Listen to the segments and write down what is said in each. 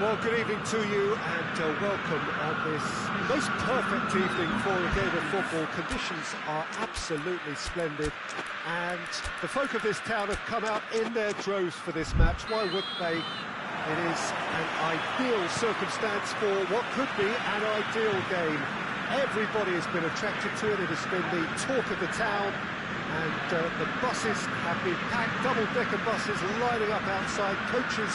Well, good evening to you and welcome on this most perfect evening for a game of football. Conditions are absolutely splendid and the folk of this town have come out in their droves for this match. Why wouldn't they? It is an ideal circumstance for what could be an ideal game. Everybody has been attracted to it. It has been the talk of the town and the buses have been packed, double-decker buses lining up outside. Coaches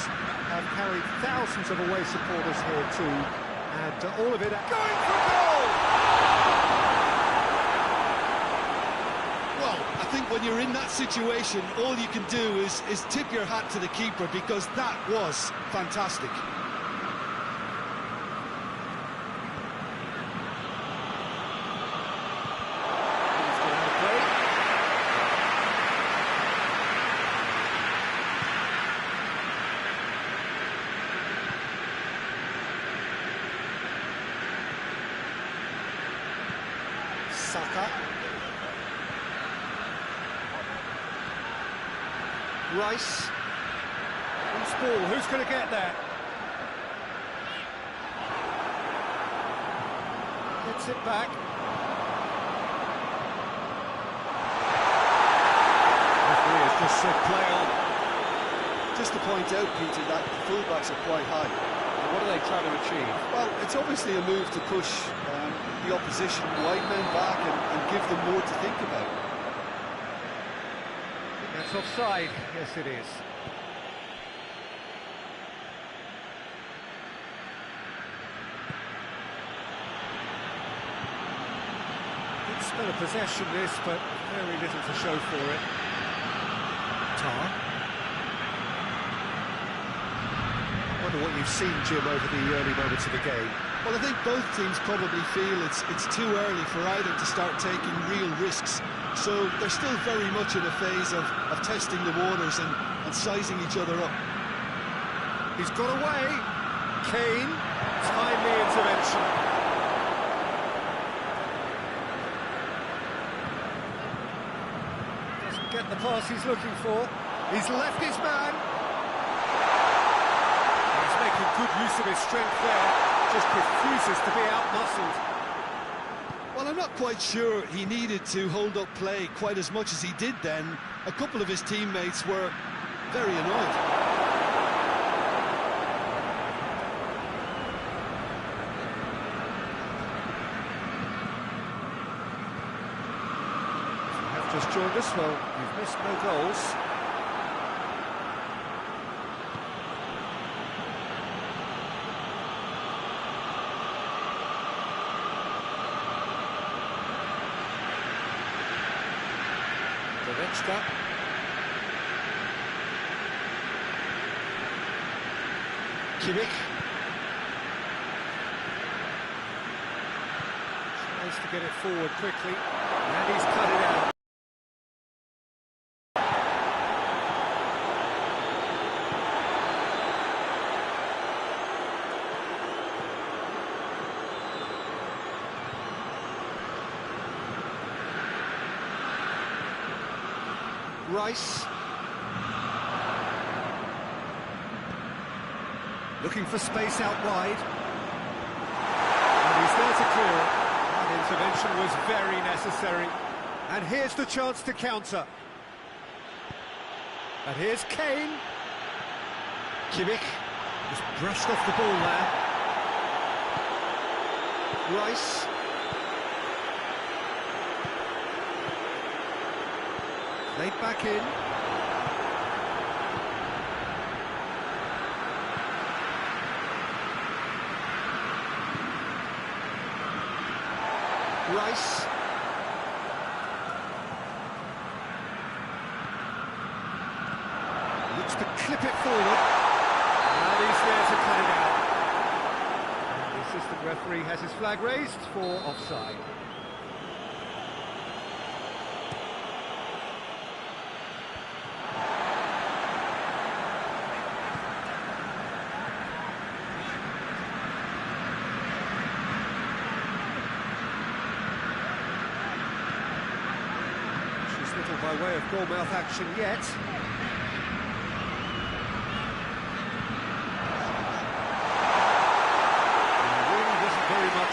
have carried thousands of away supporters here too, and all of it going for goal! Well, I think when you're in that situation, all you can do is tip your hat to the keeper, because that was fantastic. Rice. Who's ball? Who's going to get there? Gets it back. Referee has just said play on. Just to point out, Peter, that the fullbacks are quite high. And what are they trying to achieve? Well, it's obviously a move to push the opposition wide men back and give them more to think about. That's offside. Yes, it is. Good spell of possession this, but very little to show for it. Tar. I wonder what you've seen, Jim, over the early moments of the game. Well, I think both teams probably feel it's too early for either to start taking real risks. So they're still very much in a phase of testing the waters and sizing each other up. He's got away. Kane, timely intervention. Doesn't get the pass he's looking for. He's left his man. He's making good use of his strength there. Just refuses to be out-muscled. Well, I'm not quite sure he needed to hold up play quite as much as he did then. A couple of his teammates were very annoyed. If you have just joined us, well, you've missed no goals. Kimmich tries to get it forward quickly, and he's cut it out. Rice. Looking for space out wide. And he's there to clear it. That intervention was very necessary. And here's the chance to counter. And here's Kane. Kimmich just brushed off the ball there. Rice. Played back in. Rice. Looks to clip it forward. And he's there to cut it out. And the assistant referee has his flag raised for offside. By way of goal-mouth action yet.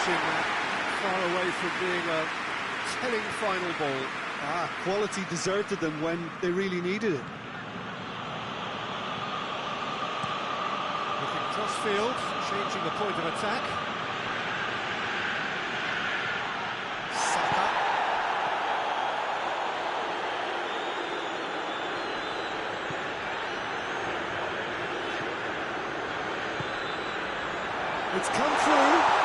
finishing that, far away from being a telling final ball. Quality deserted them when they really needed it. Looking cross-field, changing the point of attack. Saka. It's come through.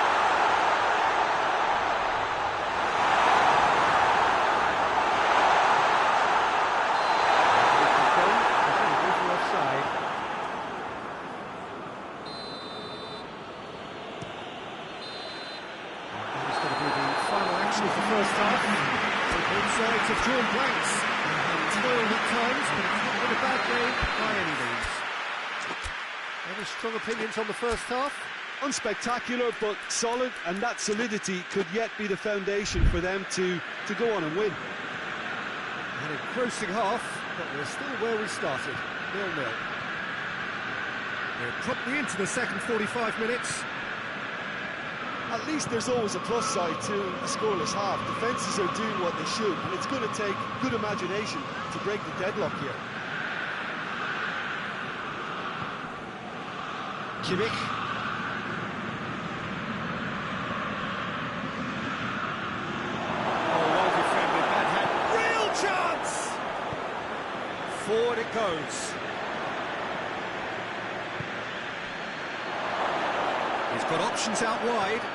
First half, both sides have drawn blanks and toiled at times, but it's not been a bad game by any means. Any strong opinions on the first half? Unspectacular, but solid, and that solidity could yet be the foundation for them to go on and win. An engrossing half, but we're still where we started, 0-0. We're promptly into the second 45 minutes. At least there's always a plus side to a scoreless half. Defences are doing what they should, and it's going to take good imagination to break the deadlock here. Kimmich. Oh, well defended, that had real chance! Forward it goes. He's got options out wide.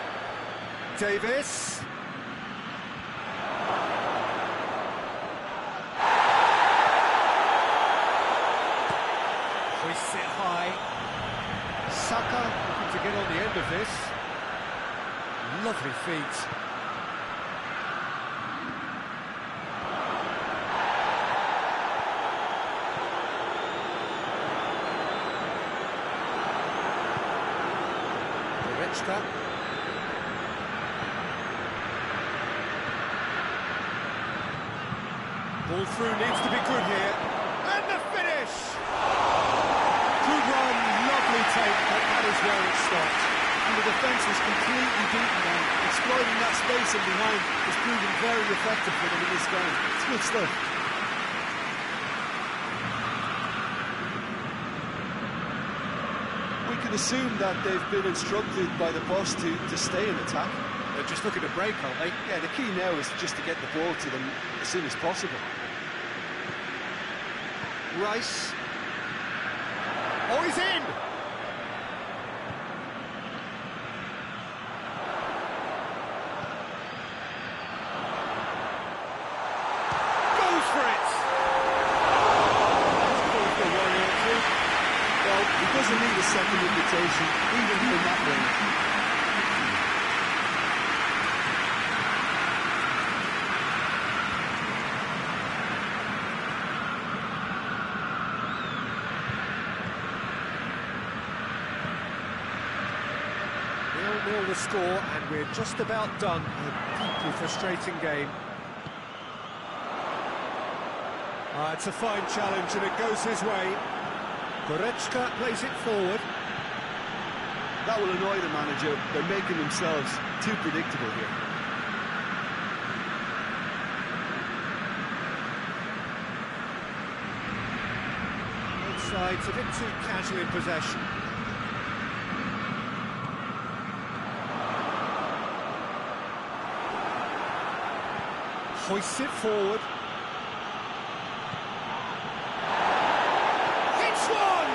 Davis. Hoists it high. Saka looking to get on the end of this. Lovely feet. Ball through needs to be good here. And the finish! Good run, lovely take, but that is where it stopped. And the defence was completely beaten now. Exploiting that space in behind is proving very effective for them in this game. It's good stuff. We can assume that they've been instructed by the boss to stay in attack. They're just looking to break, aren't they? Yeah, the key now is just to get the ball to them as soon as possible. Rice. Oh, he's in! Goes for it! That's called for one or two. Well, he doesn't need a second invitation, even from that range. The score, and we're just about done. A deeply frustrating game. It's a fine challenge, and it goes his way. Goretzka plays it forward. That will annoy the manager. They're making themselves too predictable here. Both sides a bit too casual in possession. Hoists it forward. It's one!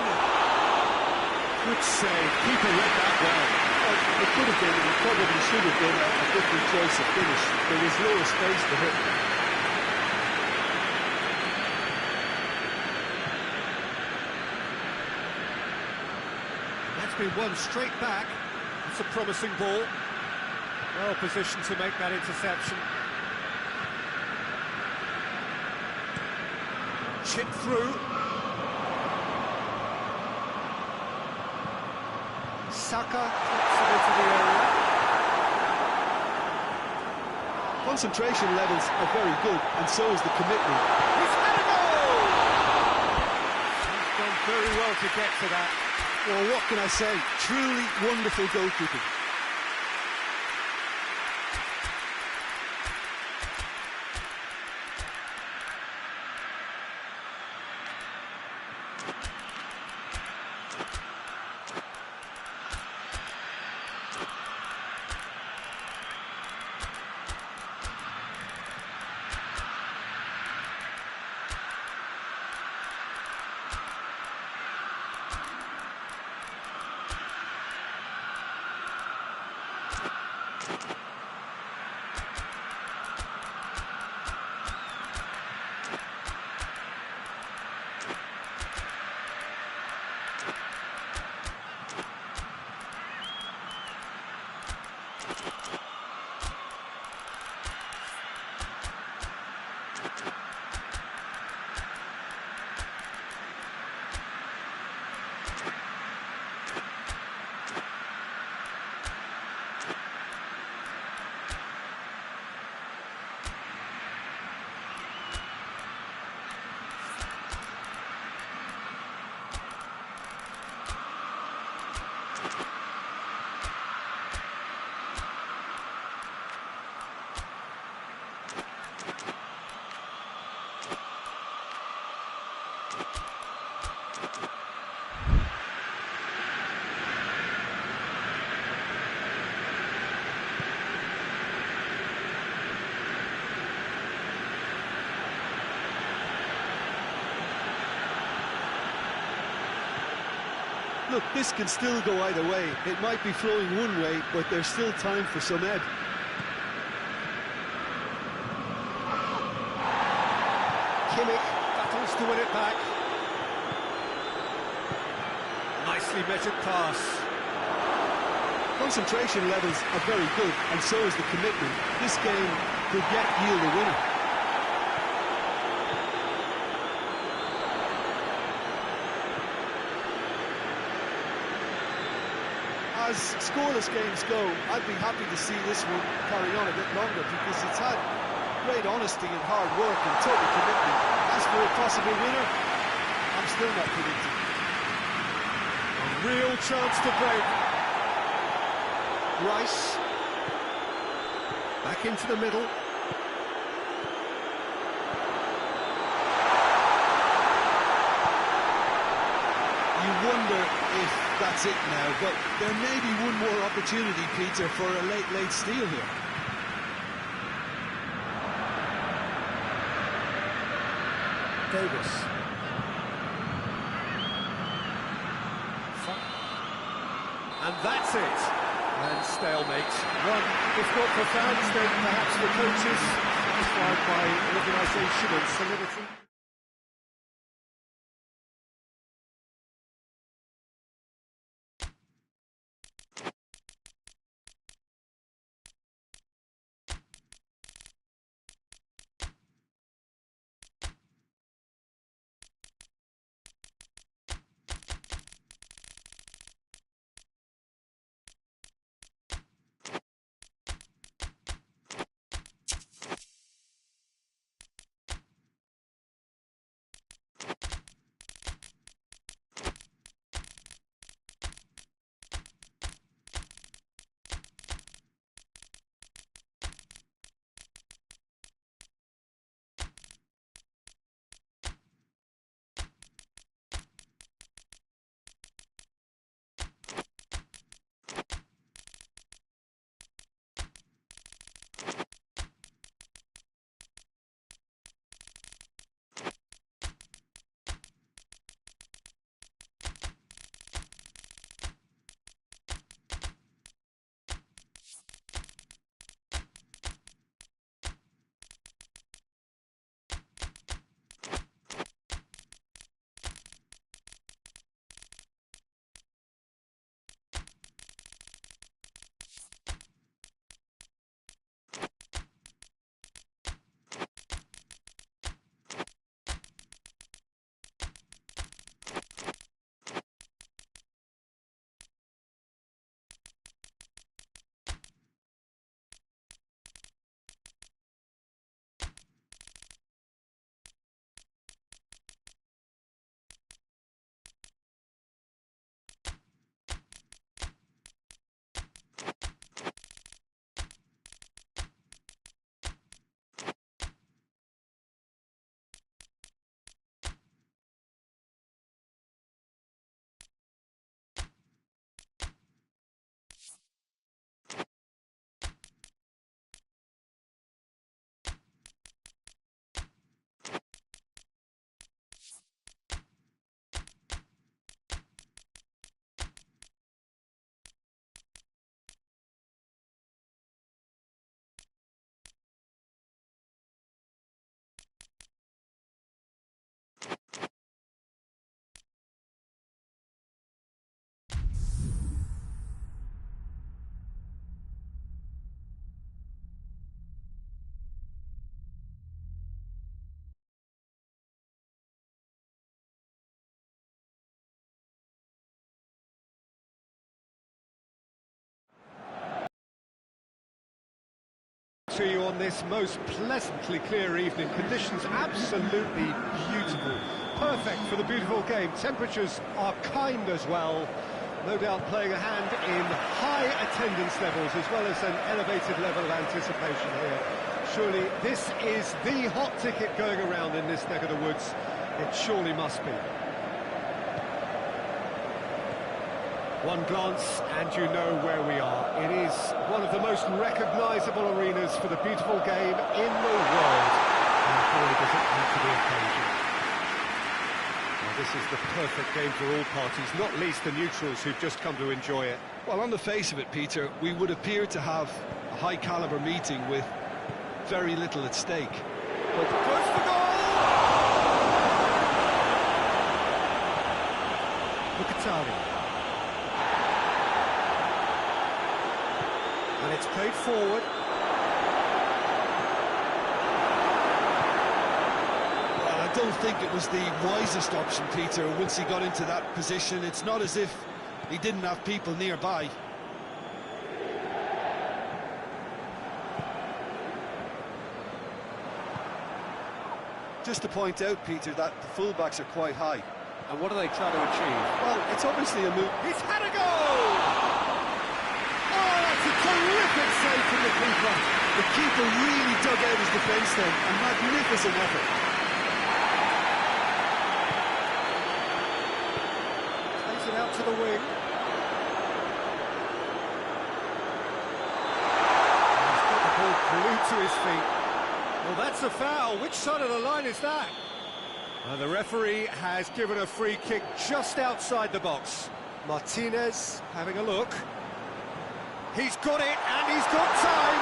Good save. Keeper read that well. It could have been, and it probably should have been a different choice of finish. There was lower space to hit. That's been won straight back. It's a promising ball. Well positioned to make that interception. Chip through. Saka puts it into the area. Concentration levels are very good, and so is the commitment. He's had a goal! He's done very well to get to that. Well, what can I say? Truly wonderful goalkeeping. Look, this can still go either way. It might be flowing one way, but there's still time for some ebb. Kimmich battles to win it back. Nicely measured pass. Concentration levels are very good, and so is the commitment. This game could yet yield a winner. As scoreless games go, I'd be happy to see this one carry on a bit longer because it's had great honesty and hard work and total commitment. As for a possible winner, I'm still not predicting. A real chance to break. Rice. Back into the middle. You wonder if that's it now, but there may be one more opportunity, Peter, for a late steal here. Davis. And that's it. And stalemate. One, if not for fans, then perhaps for coaches, satisfied by organisation and solidity. To you on this most pleasantly clear evening. Conditions absolutely beautiful. Perfect for the beautiful game. Temperatures are kind as well. No doubt playing a hand in high attendance levels as well as an elevated level of anticipation here. Surely this is the hot ticket going around in this neck of the woods. It surely must be. One glance and you know where we are. It is one of the most recognisable arenas for the beautiful game in the world. And boy, does it have to be occasion. Now, this is the perfect game for all parties, not least the neutrals who've just come to enjoy it. Well, on the face of it, Peter, we would appear to have a high-caliber meeting with very little at stake. But goes for goal! Look at Tari. And it's played forward. Well, I don't think it was the wisest option, Peter, once he got into that position. It's not as if he didn't have people nearby. Just to point out, Peter, that the fullbacks are quite high. And what are they trying to achieve? Well, it's obviously a move. He's had a goal! It's a terrific save from the keeper. The keeper really dug out his defence then. A magnificent effort. Plays it out to the wing. He's got the ball glued to his feet. Well, that's a foul. Which side of the line is that? The referee has given a free kick just outside the box. Martinez having a look. He's got it, and he's got time.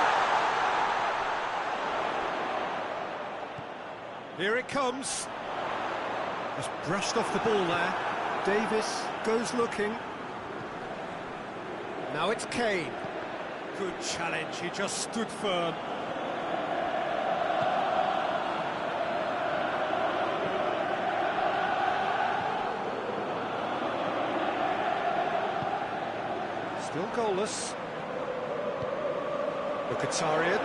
Here it comes. Just brushed off the ball there. Davis goes looking. Now it's Kane. Good challenge, he just stood firm. Still goalless. Mkhitaryan.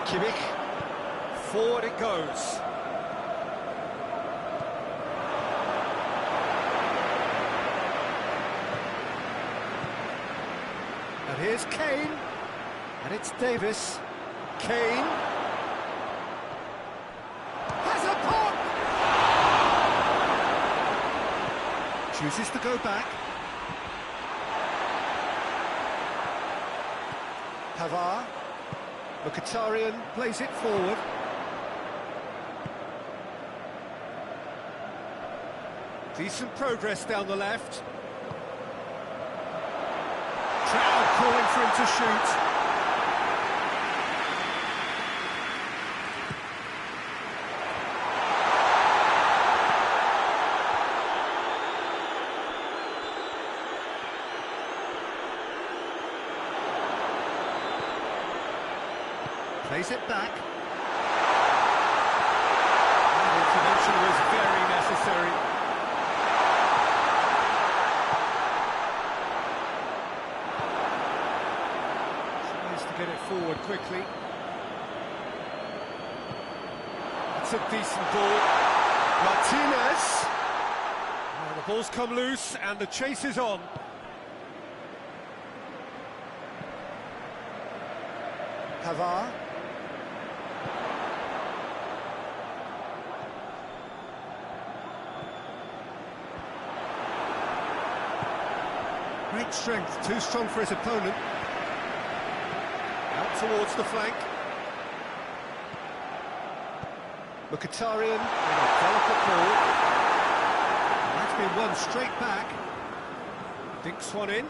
Kimmich. Forward it goes. And here's Kane. And it's Davis. Kane. Has a pop! Chooses to go back. Pavard. Mkhitaryan plays it forward. Decent progress down the left. Trout calling for him to shoot. Plays it back. That intervention was very necessary. Tries to get it forward quickly. It's a decent ball. Martinez. Oh, the ball's come loose and the chase is on. Pavard. Great strength, too strong for his opponent. Out towards the flank. Mkhitaryan with a delicate ball. And that's been won straight back. Dinks one in.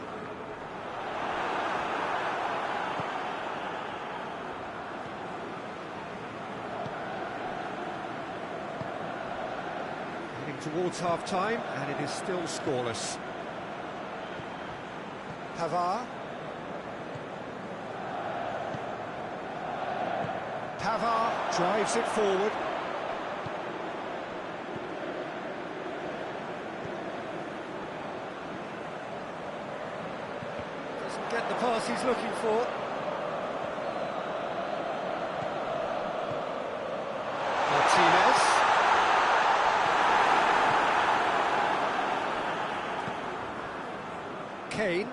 Heading towards half-time, and it is still scoreless. Pavard. Pavard drives it forward. pass he's looking for. Martinez. Kane.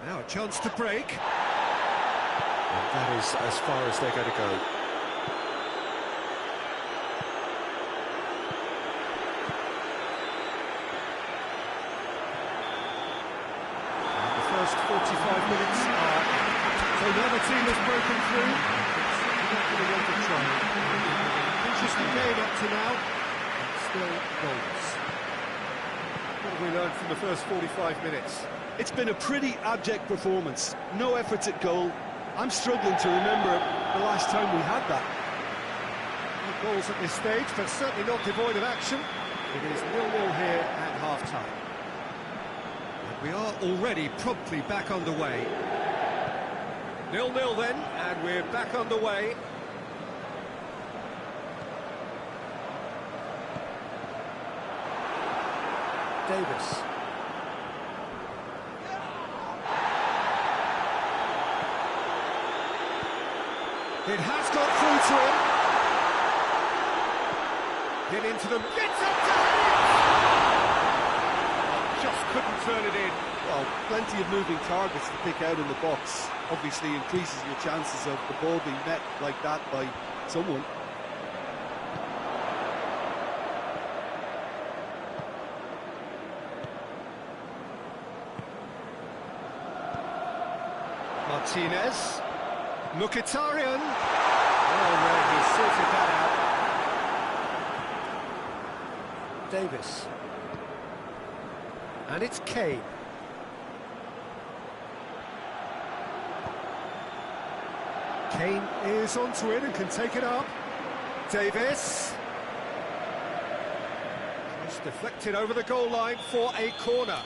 Now a chance to break. And that is as far as they're going to go. And the first 45 minutes are... So the other team has broken through. It's not going to want to try. Interesting game up to now. Still goals. What have we learned from the first 45 minutes? It's been a pretty abject performance. No efforts at goal. I'm struggling to remember the last time we had that. No goals at this stage, but certainly not devoid of action. It is 0-0 here at half-time. And we are already promptly back underway. 0-0 then, and we're back underway. Davis. It has got through to him. Get into them. Gets up to him! Just couldn't turn it in. Well, plenty of moving targets to pick out in the box. Obviously increases your chances of the ball being met like that by someone. Martinez. Mkhitaryan. Oh, well, he sorted that out. Davis. And it's Kane. Kane is onto it and can take it up. Davis. Just deflected over the goal line for a corner.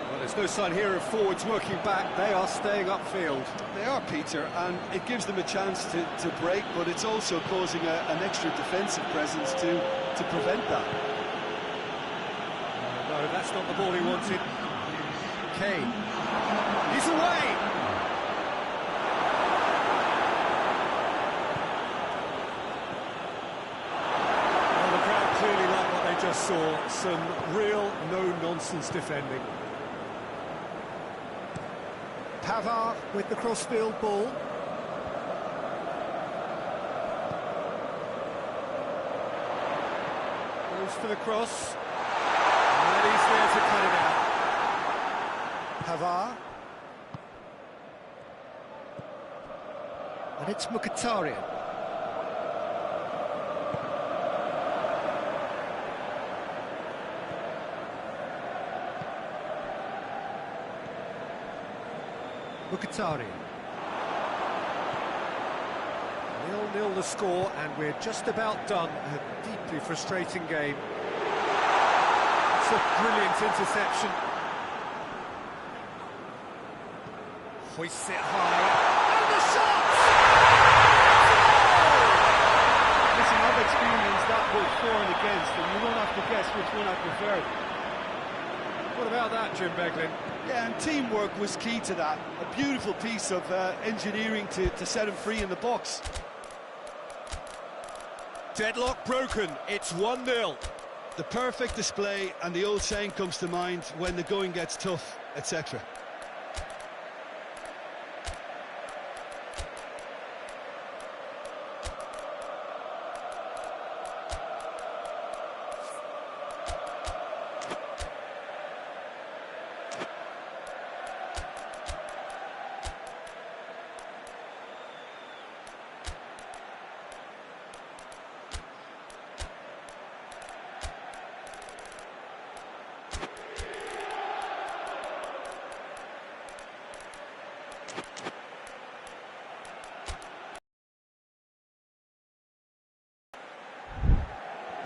Well, there's no sign here of forwards working back. They are staying upfield. They are, Peter, and it gives them a chance to break, but it's also causing an extra defensive presence to prevent that. No, that's not the ball he wanted. Kane. He's away! Clearly like what they just saw, some real no-nonsense defending. Pavard with the cross-field ball. Goes for the cross. And he's there to cut it out. Pavard. And it's Mkhitaryan. Mkhitaryan. 0-0 the score, and we're just about done. A deeply frustrating game. It's a brilliant interception. Hoists it high. And the shot! Listen, I've experienced that both for and against, and you won't have to guess which one I preferred. What about that, Jim Beglin? Yeah, and teamwork was key to that. A beautiful piece of engineering to set him free in the box. Deadlock broken, it's 1-0. The perfect display, and the old saying comes to mind: when the going gets tough, etc.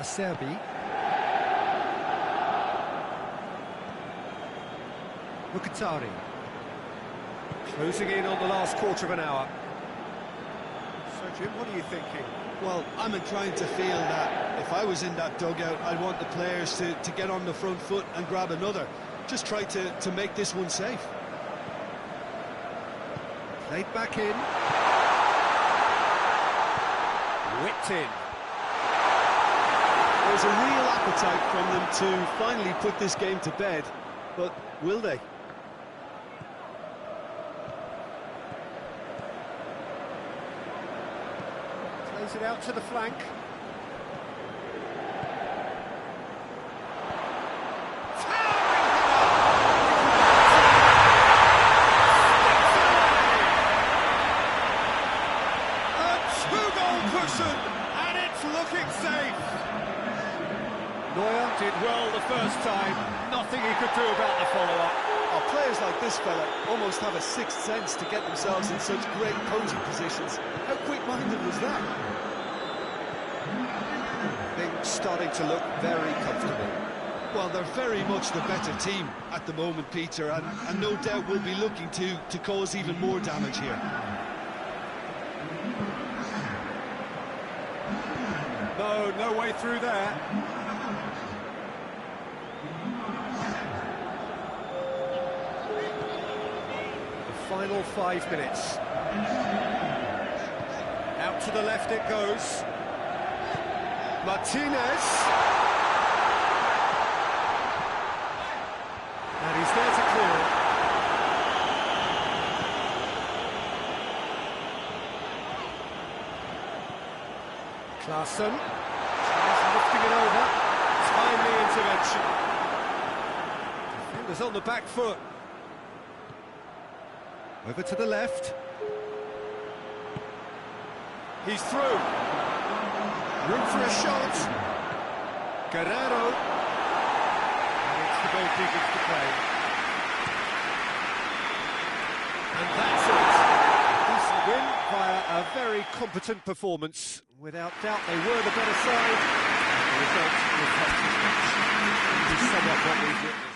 Acerbi. Mkhitaryan. Closing in on the last quarter of an hour. So, Jim, what are you thinking? Well, I'm inclined to feel that if I was in that dugout, I'd want the players to get on the front foot and grab another. Just try to make this one safe. Played back in. Whipped in. There's a real appetite from them to finally put this game to bed, but will they? Plays it out to the flank. And it's looking safe. Neuer did well the first time. Nothing he could do about the follow-up. Oh, players like this fella almost have a sixth sense to get themselves in such great coaching positions. How quick-minded was that? Things starting to look very comfortable. Well, they're very much the better team at the moment, Peter, and no doubt will be looking to cause even more damage here. No way through there. The final 5 minutes. Out to the left it goes. Martinez. And he's there to clear it. Klaassen. Lifting it over. Timely intervention. Defenders on the back foot. Over to the left. He's through. Room for a shot. Guerrero. And it's the goalkeeper to play. And that's it. Decent win via a very competent performance. Without doubt, they were the better side. And the result reflects as much. It is somewhat what we've witnessed.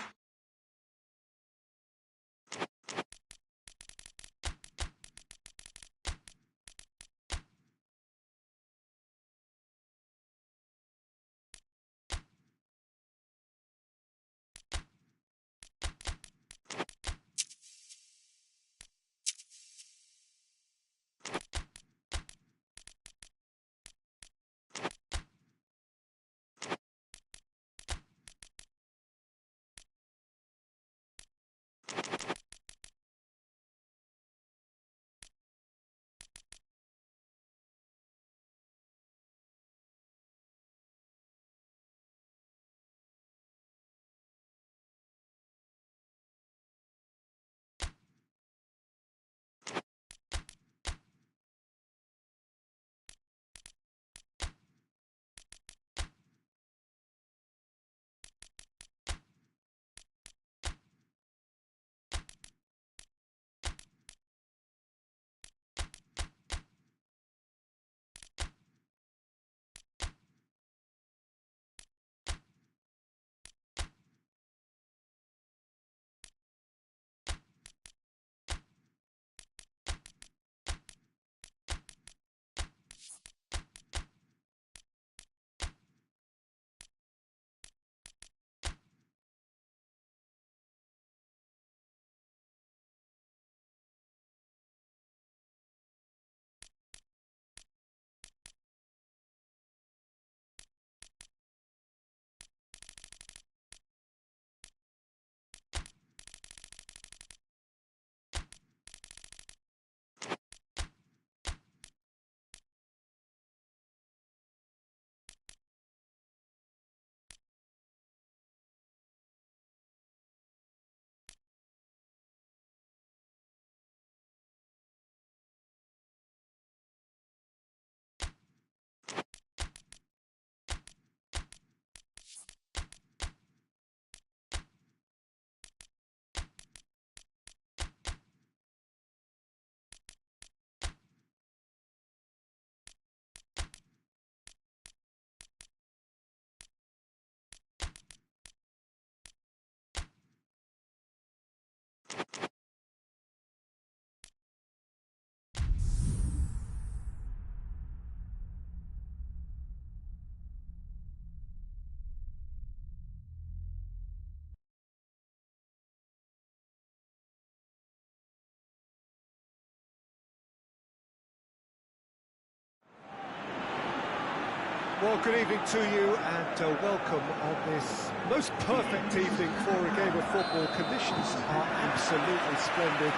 Well, good evening to you and welcome on this most perfect evening for a game of football. Conditions are absolutely splendid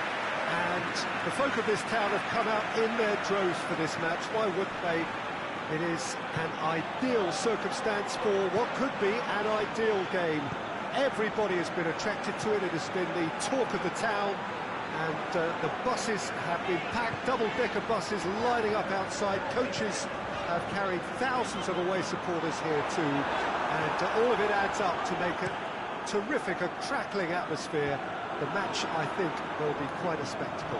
and the folk of this town have come out in their droves for this match. Why wouldn't they? It is an ideal circumstance for what could be an ideal game. Everybody has been attracted to it. It has been the talk of the town, and the buses have been packed, double-decker buses lining up outside. Coaches have carried thousands of away supporters here too, and all of it adds up to make a terrific, a crackling atmosphere. The match, I think, will be quite a spectacle.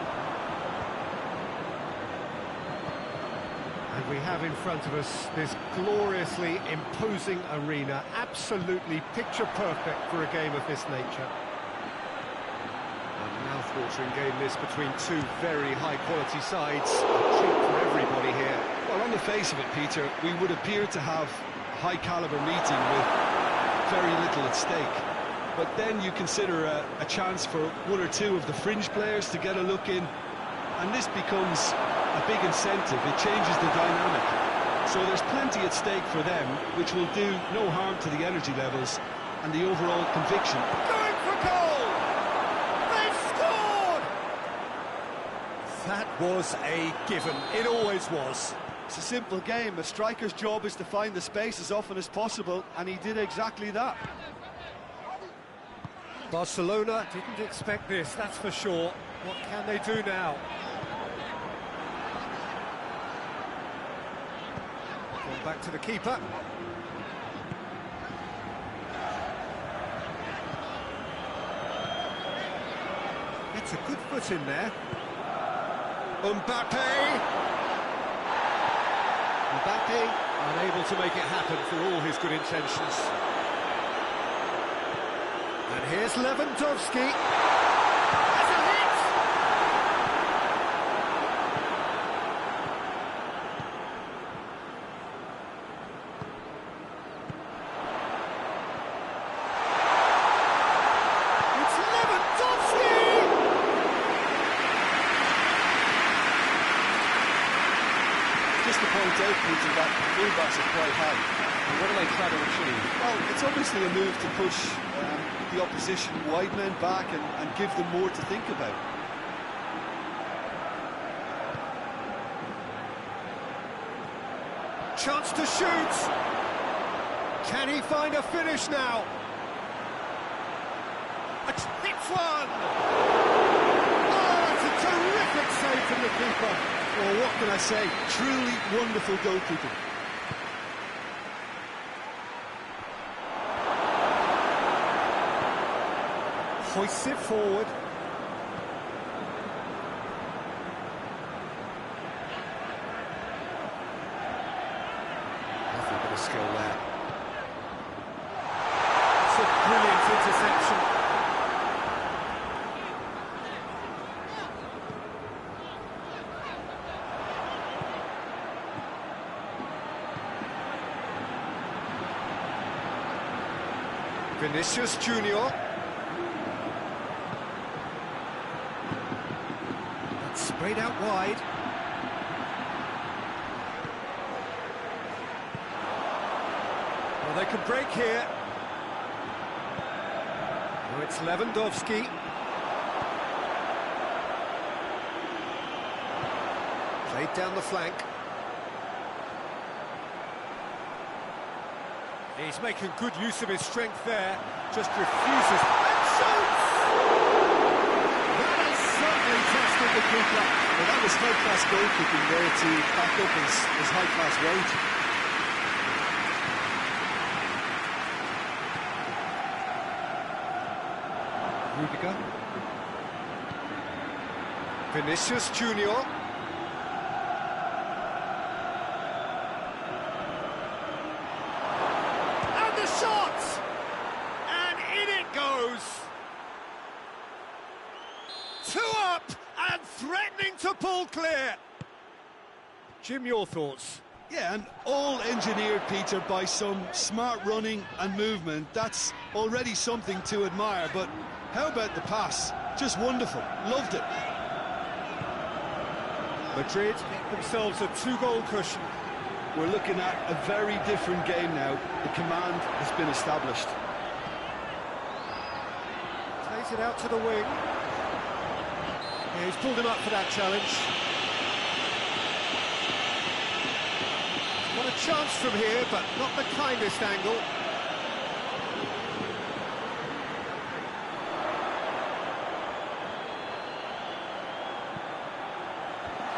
And we have in front of us this gloriously imposing arena, absolutely picture-perfect for a game of this nature. A mouth-watering game this between two very high-quality sides. A treat for everybody here. Well, on the face of it, Peter, we would appear to have a high-caliber meeting with very little at stake. But then you consider a chance for one or two of the fringe players to get a look in, and this becomes a big incentive. It changes the dynamic. So there's plenty at stake for them, which will do no harm to the energy levels and the overall conviction. Going for goal! They've scored! That was a given. It always was. It's a simple game. A striker's job is to find the space as often as possible, and he did exactly that. Barcelona didn't expect this, that's for sure. What can they do now? Gone back to the keeper. Gets a good foot in there. Mbappe! Mbappe unable to make it happen for all his good intentions. And here's Lewandowski. Has a hit! It's Lewandowski! Just to point out, Peter, that the fullbacks are quite high. And what are they trying to achieve? Well, it's obviously a move to push the opposition wide men back and give them more to think about. Chance to shoot! Can he find a finish now? It's one! Oh, that's a terrific save from the keeper. Well, what can I say? Truly wonderful goalkeeping. Hoists it forward. Lovely bit of skill there. It's a brilliant interception. Vinicius Junior. Sprayed out wide. Well, they can break here. Now it's Lewandowski. Played down the flank. He's making good use of his strength there. Just refuses. And shoots! That has certainly tested the keeper. Well, that was high-class goalkeeping there to back up his high-class weight. Rudiger. Vinicius Junior. And the shot! And in it goes! Two up and threatening to pull clear. Jim, your thoughts? Yeah, and all engineered, Peter, by some smart running and movement. That's already something to admire, but how about the pass? Just wonderful. Loved it. Madrid get themselves a two-goal cushion. we're looking at a very different game now. The command has been established. Plays it out to the wing. Yeah, he's pulled him up for that challenge. Got a chance from here, but not the kindest angle.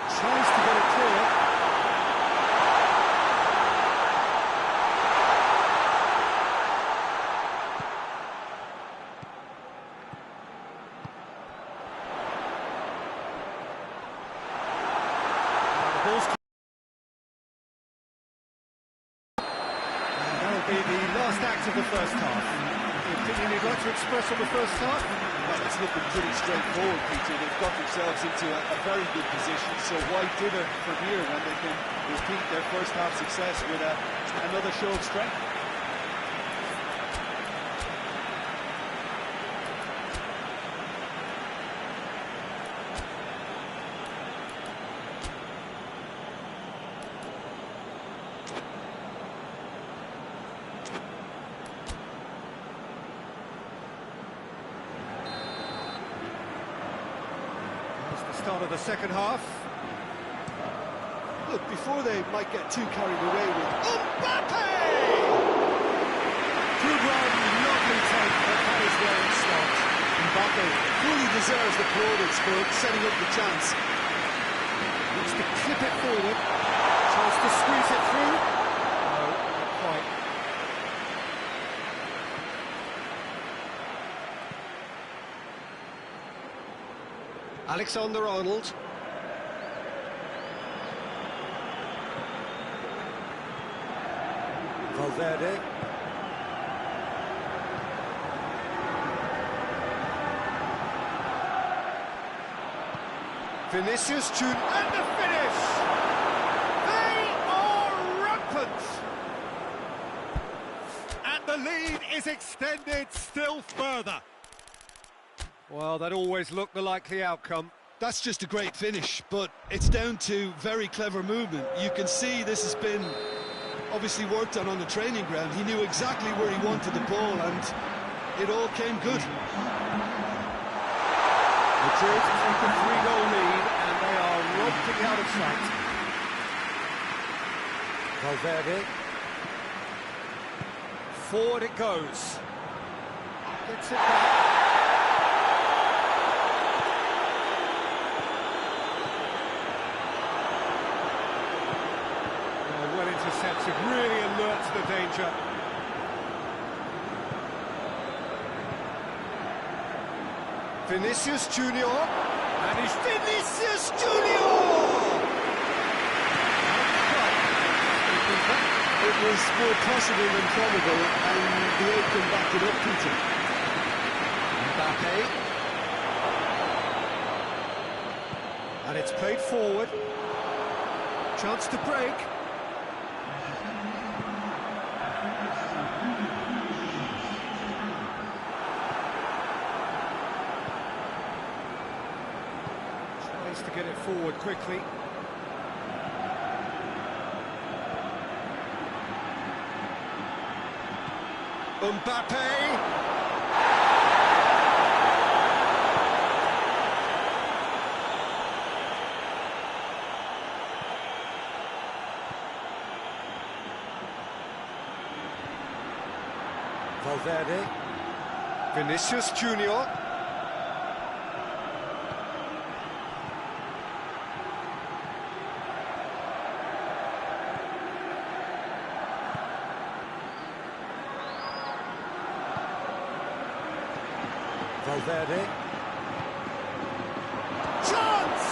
Tries to get it clear. The ball's... That'll be the last act of the first half. The opinion you'd like to express on the first half? Well, it's looking pretty straightforward, Peter. They've got themselves into a very good position, so why dither from here when they can repeat their first half success with another show of strength? Start of the second half. Look, before they might get too carried away with Mbappe! Good run, lovely take, but that is where it stops. Mbappe fully deserves the plaudits for setting up the chance. Needs to clip it forward. Tries to squeeze it through. No, not quite. Alexander-Arnold. Valverde. Vinicius Junior, and the finish! They are rampant! And the lead is extended still further. Well, that always looked the likely outcome. That's just a great finish, but it's down to very clever movement. You can see this has been obviously worked on the training ground. He knew exactly where he wanted the ball, and it all came good. Madrid take a 3-goal lead, and they are romping out of sight. Valverde. Forward it goes. Gets it back. Well intercepted, really alert to the danger. Vinicius Junior, and it's Vinicius Junior! It was more possible than probable, and the outcome backed it up, Peter. Mbappe. And it's played forward. Chance to break. Tries to get it forward quickly. Mbappe! Valverde. Vinicius Junior. Valverde. Chance!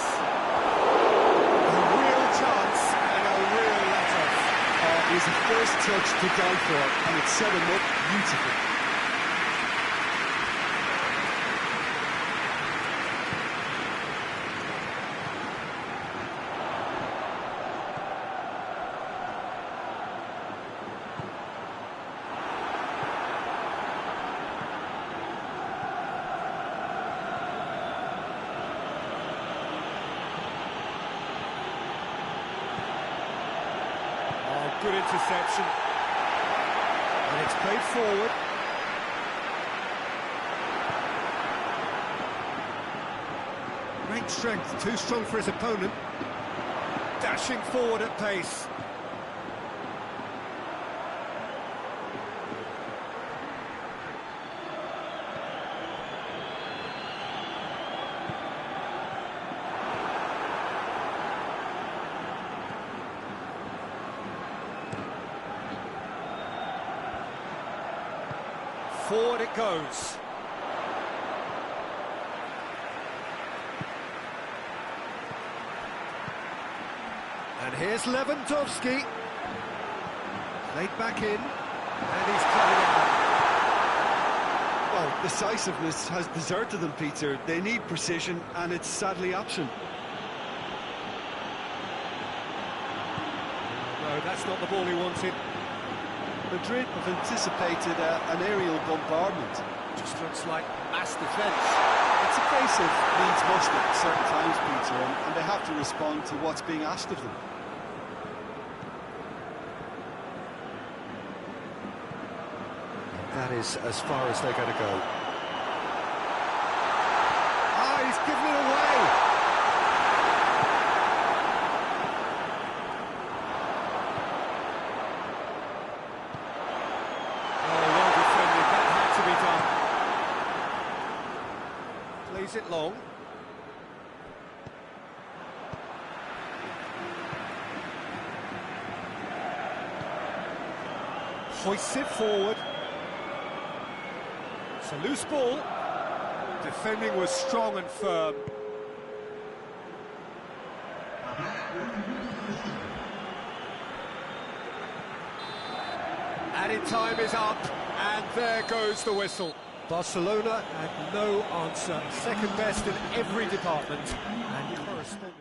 A real chance and a real let-off. It was a first touch to die for, and it set him up beautifully. good interception. And it's played forward. Great strength, too strong for his opponent. Dashing forward at pace. Forward it goes. And here's Lewandowski. Played back in, and he's cutting out. Well, decisiveness has deserted them, Peter. They need precision, and it's sadly absent. No, that's not the ball he wanted. Madrid have anticipated an aerial bombardment. Just looks like mass defence. It's a case of needs must at certain times, Peter, and they have to respond to what's being asked of them. That is as far as they're going to go. Ah, he's given it away. Plays it long. Hoists it forward. It's a loose ball. Defending was strong and firm. Added time is up, and there goes the whistle. Barcelona had no answer. Second best in every department, and corresponding.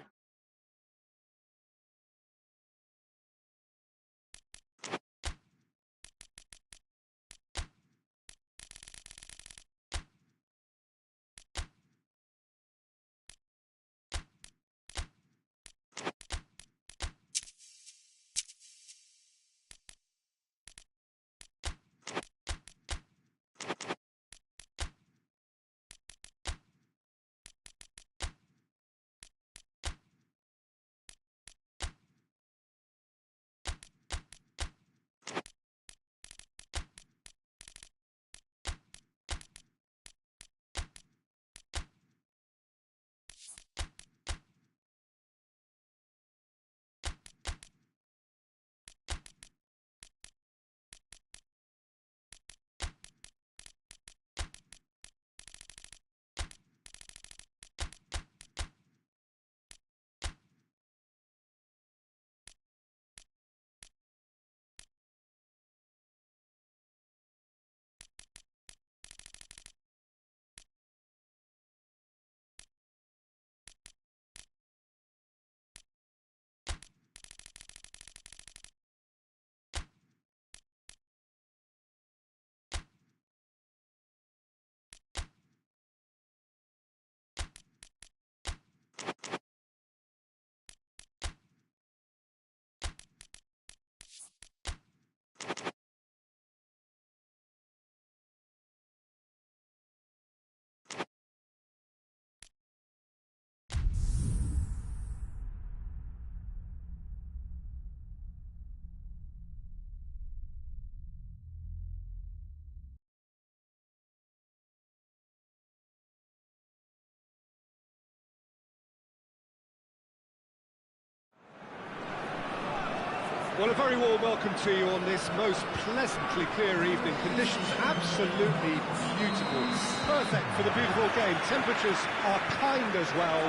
Well, a very warm welcome to you on this most pleasantly clear evening. Conditions absolutely beautiful. Perfect for the beautiful game. Temperatures are kind as well.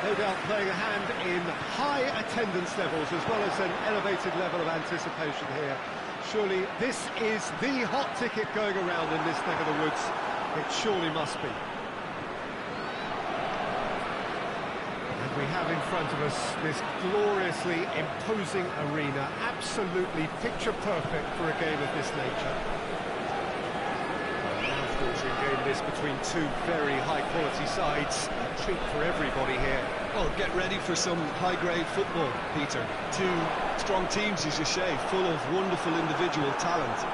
No doubt playing a hand in high attendance levels as well as an elevated level of anticipation here. Surely this is the hot ticket going around in this neck of the woods. It surely must be. We have in front of us this gloriously imposing arena, absolutely picture perfect for a game of this nature. Of course, a game this between two very high quality sides, a treat for everybody here. Well, get ready for some high-grade football, Peter. Two strong teams, as you say, full of wonderful individual talent.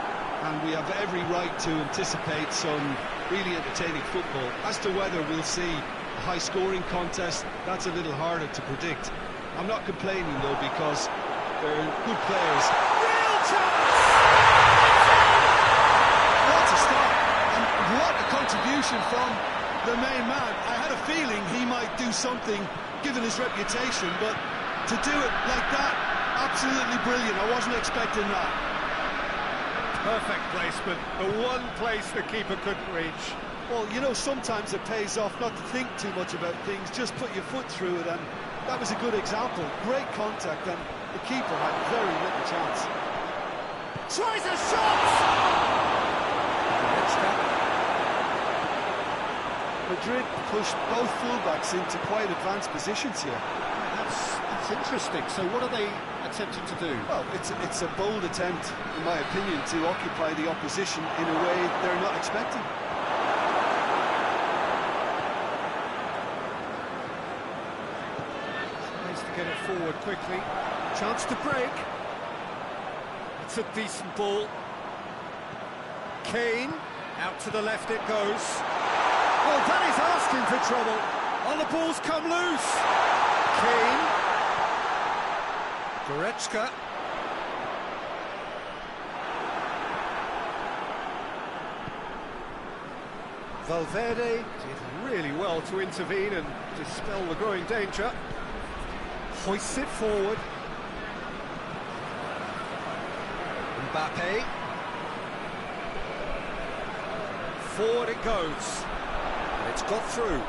And we have every right to anticipate some really entertaining football. As to whether we'll see a high-scoring contest, that's a little harder to predict. I'm not complaining, though, because they're good players. Real chance! What a start, and what a contribution from the main man. I had a feeling he might do something, given his reputation, but to do it like that, absolutely brilliant. I wasn't expecting that. Perfect placement, the one place the keeper couldn't reach. Well, you know, sometimes it pays off not to think too much about things, just put your foot through it, and that was a good example. Great contact, and the keeper had very little chance. Tries a shot! Madrid pushed both fullbacks into quite advanced positions here. That's interesting. So what are they attempting to do? Well, it's a bold attempt, in my opinion, to occupy the opposition in a way they're not expecting. Tries to get it forward quickly. Chance to break. It's a decent ball. Kane, out to the left it goes. Oh, that is asking for trouble. Oh, the ball's come loose. Kane. Goretzka. Valverde did really well to intervene and dispel the growing danger. Hoists it forward. Mbappe. Forward it goes. And it's got through.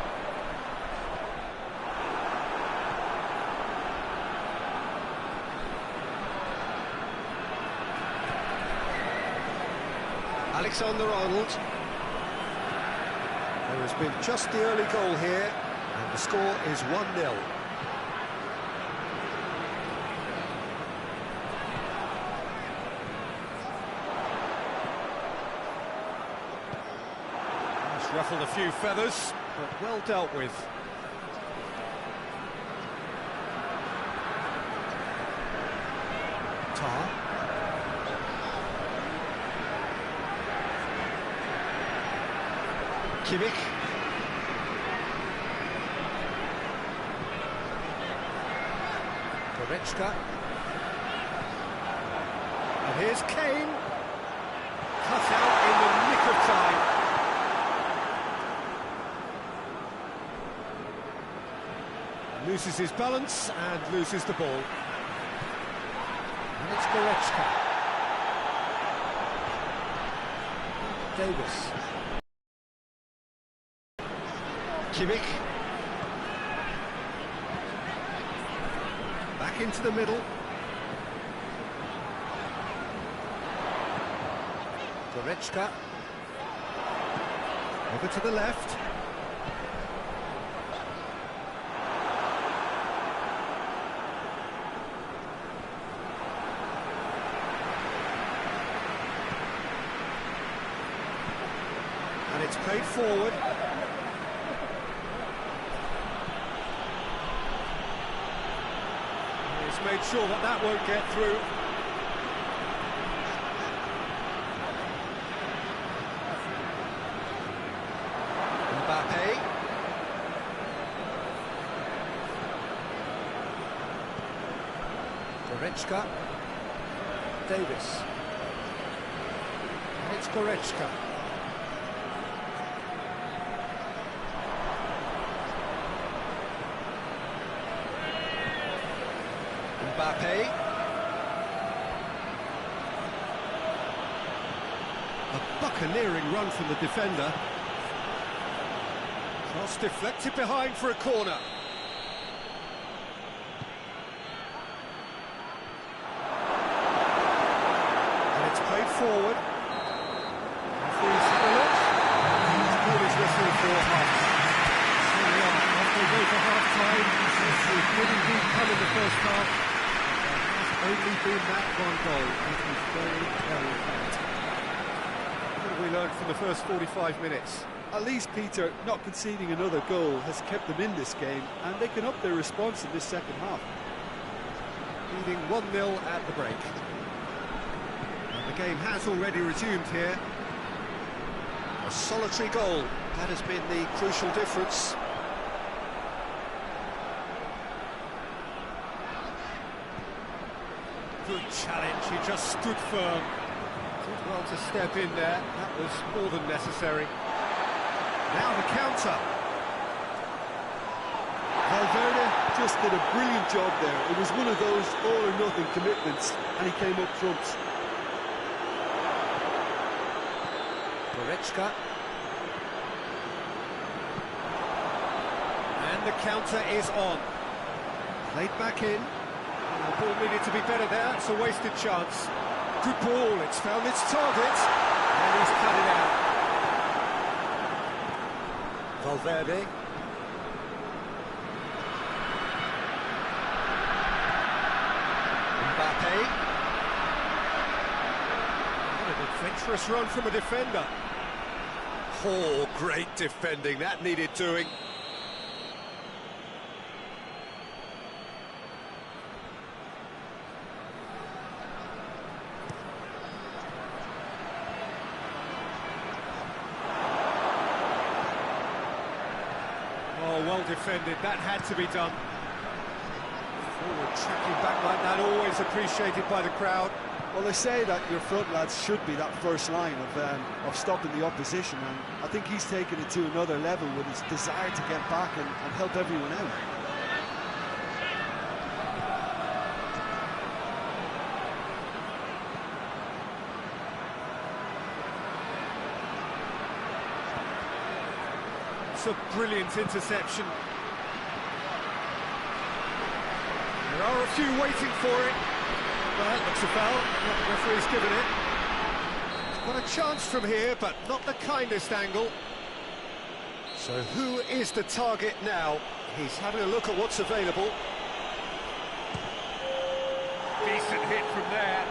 Alexander-Arnold. There has been just the early goal here, and the score is 1-0. He's ruffled a few feathers, but well dealt with. Tar. Kimmich. Goretzka. And here's Kane. Cut out in the nick of time. Loses his balance and loses the ball. And it's Goretzka. Davis. Kimmich. Back into the middle. Goretzka. Over to the left. And it's played forward. Made sure that that won't get through. Mbappe. Goretzka. Davis. And it's Goretzka. Mbappe. A buccaneering run from the defender. Cross deflected behind for a corner. And it's played forward. Referee's had a look. He's called his whistle for half. Here we are, after we go for half-time. We've did indeed come in the first half. Only been that one goal. It was very, very bad. What have we learned from the first 45 minutes? At least, Peter, not conceding another goal has kept them in this game, and they can up their response in this second half. Leading 1-0 at the break. And the game has already resumed here. A solitary goal, that has been the crucial difference. Good challenge, he just stood firm. Did well to step in there, that was more than necessary. Now the counter. Valverde just did a brilliant job there. It was one of those all-or-nothing commitments, and he came up trumps. Goretzka. And the counter is on. Played back in. The ball needed to be better there, it's a wasted chance. Good ball, it's found its target, and he's cut it out. Valverde. Mbappe. What an adventurous run from a defender. Oh, great defending, that needed doing. Oh, well defended, that had to be done. Forward tracking back like that, always appreciated by the crowd. Well, they say that your front lads should be that first line of stopping the opposition, and I think he's taken it to another level with his desire to get back and help everyone out. It's a brilliant interception. There are a few waiting for it. Well, that looks a foul. Not the referee's given it. He's got a chance from here, but not the kindest angle. So who is the target now? He's having a look at what's available. Decent hit from there.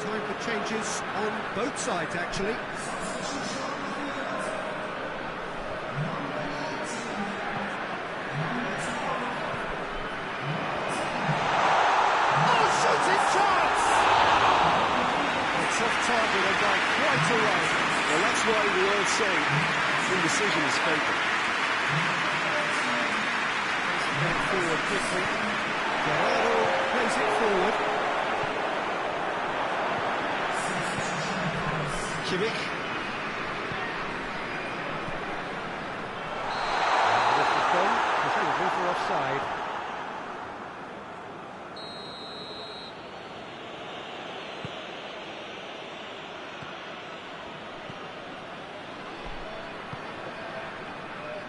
Time for changes on both sides, actually. Oh, shooting chance! It's off target and by quite a way. Well, that's why we all say indecision is fatal. Going forward quickly. Guerrero plays it forward. Kimmich. This is gone, presumably for offside.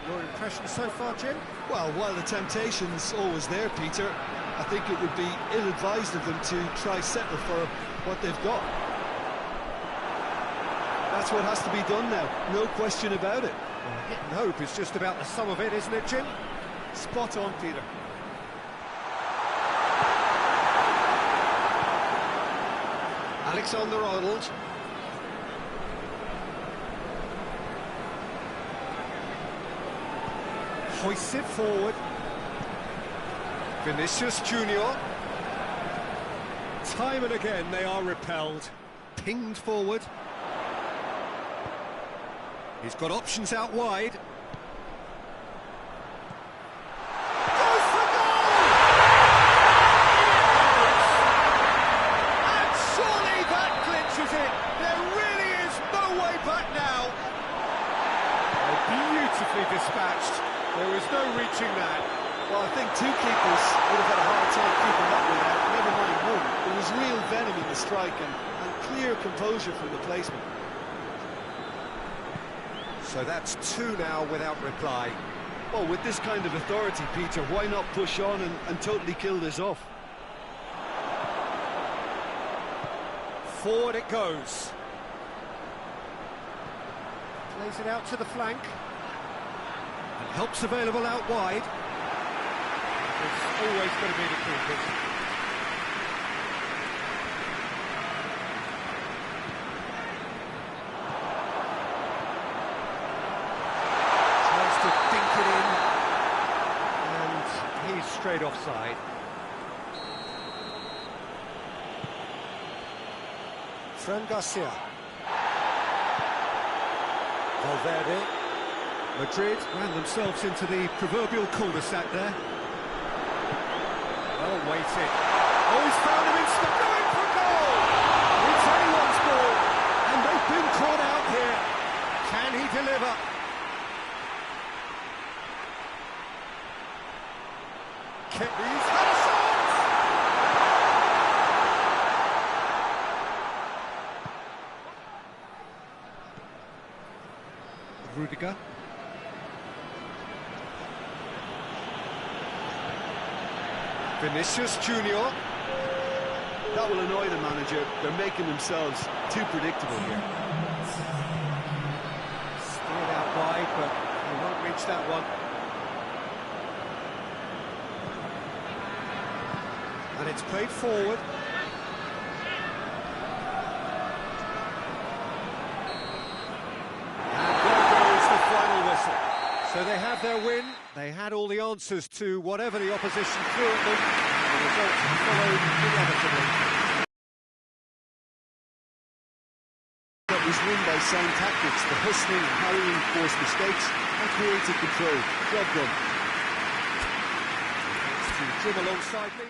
Your impression so far, Jim? Well, while the temptation's always there, Peter, I think it would be ill-advised of them to try settle for what they've got. That's what has to be done now, no question about it. Well, hit and hope is just about the sum of it, isn't it, Jim? Spot on, Peter. Alexander-Arnold. Hoists it forward. Vinicius Junior. Time and again they are repelled. Pinged forward. He's got options out wide. Goes for goal! And surely that clinches it. There really is no way back now. Oh, beautifully dispatched. There was no reaching that. Well, I think two keepers would have had a hard time keeping that one out, never mind one. There was real venom in the strike and clear composure from the placement. So that's two now without reply. Well, with this kind of authority, Peter, why not push on and totally kill this off? Forward it goes. Plays it out to the flank. And help's available out wide. It's always going to be the keepers. Tries to dink it in. And he's straight offside. Fran Garcia. Valverde. Madrid ran themselves into the proverbial cul-de-sac there. Well weighted. Oh, he's found him in stop, going for goal! It's anyone's ball, and they've been caught out here. Can he deliver? He's had a shot! Rudiger. Vinicius Junior. That will annoy the manager. They're making themselves too predictable here. Steered out wide, but he won't reach that one. And it's played forward. And there goes the final whistle. So they have their win. They had all the answers to whatever the opposition threw at them. The result followed inevitably. That was won by sound tactics. The hustling and harrying forced mistakes and created control. Job done. Thanks to Jim alongside me.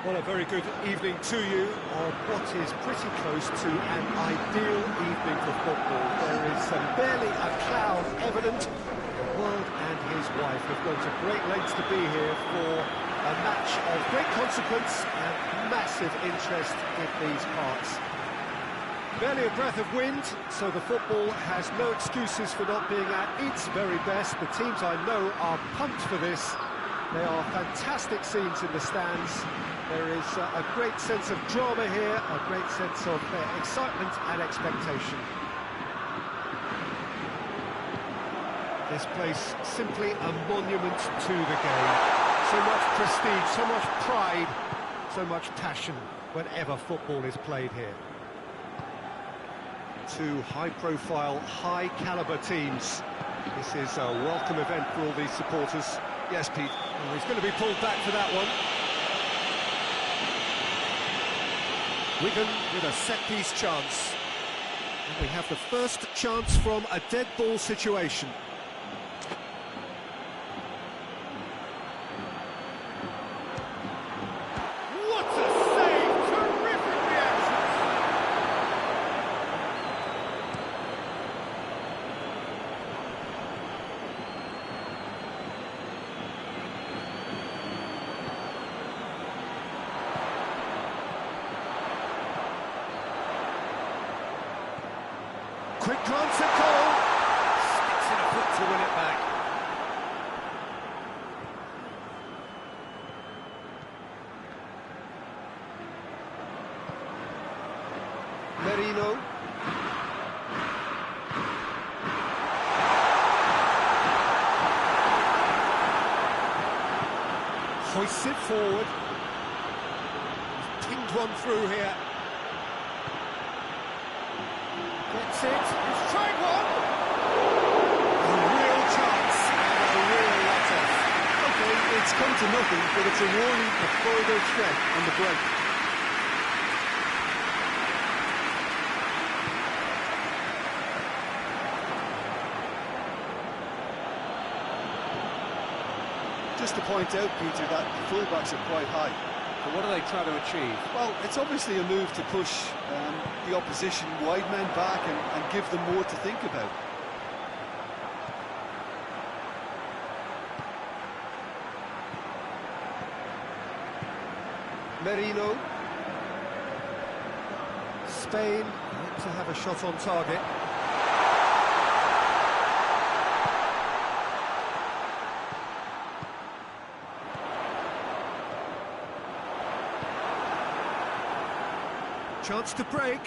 Well, a very good evening to you on what is pretty close to an ideal evening for football. There is barely a cloud evident. The world and his wife have gone to great lengths to be here for a match of great consequence and massive interest in these parts. Barely a breath of wind, so the football has no excuses for not being at its very best. The teams I know are pumped for this. There are fantastic scenes in the stands. There is a great sense of drama here, a great sense of excitement and expectation. This place simply a monument to the game. So much prestige, so much pride, so much passion whenever football is played here. Two high-profile, high-caliber teams. This is a welcome event for all these supporters. Yes, Pete. Oh, he's going to be pulled back for that one. Wigan with a set-piece chance. And we have the first chance from a dead ball situation. What a save! Terrific reaction! quick glance at goal. Sticks in a foot to win it back. Merino. Hoists it forward. He's pinged one through here. Gets it. He's tried one. A real chance and a real let-off. Okay, it's come to nothing, but it's a warning of further threat on the break. Just to point out, Peter, that the fullbacks are quite high. But what are they trying to achieve? Well, it's obviously a move to push the opposition wide men back and give them more to think about. Merino. Spain want to have a shot on target. Chance to break.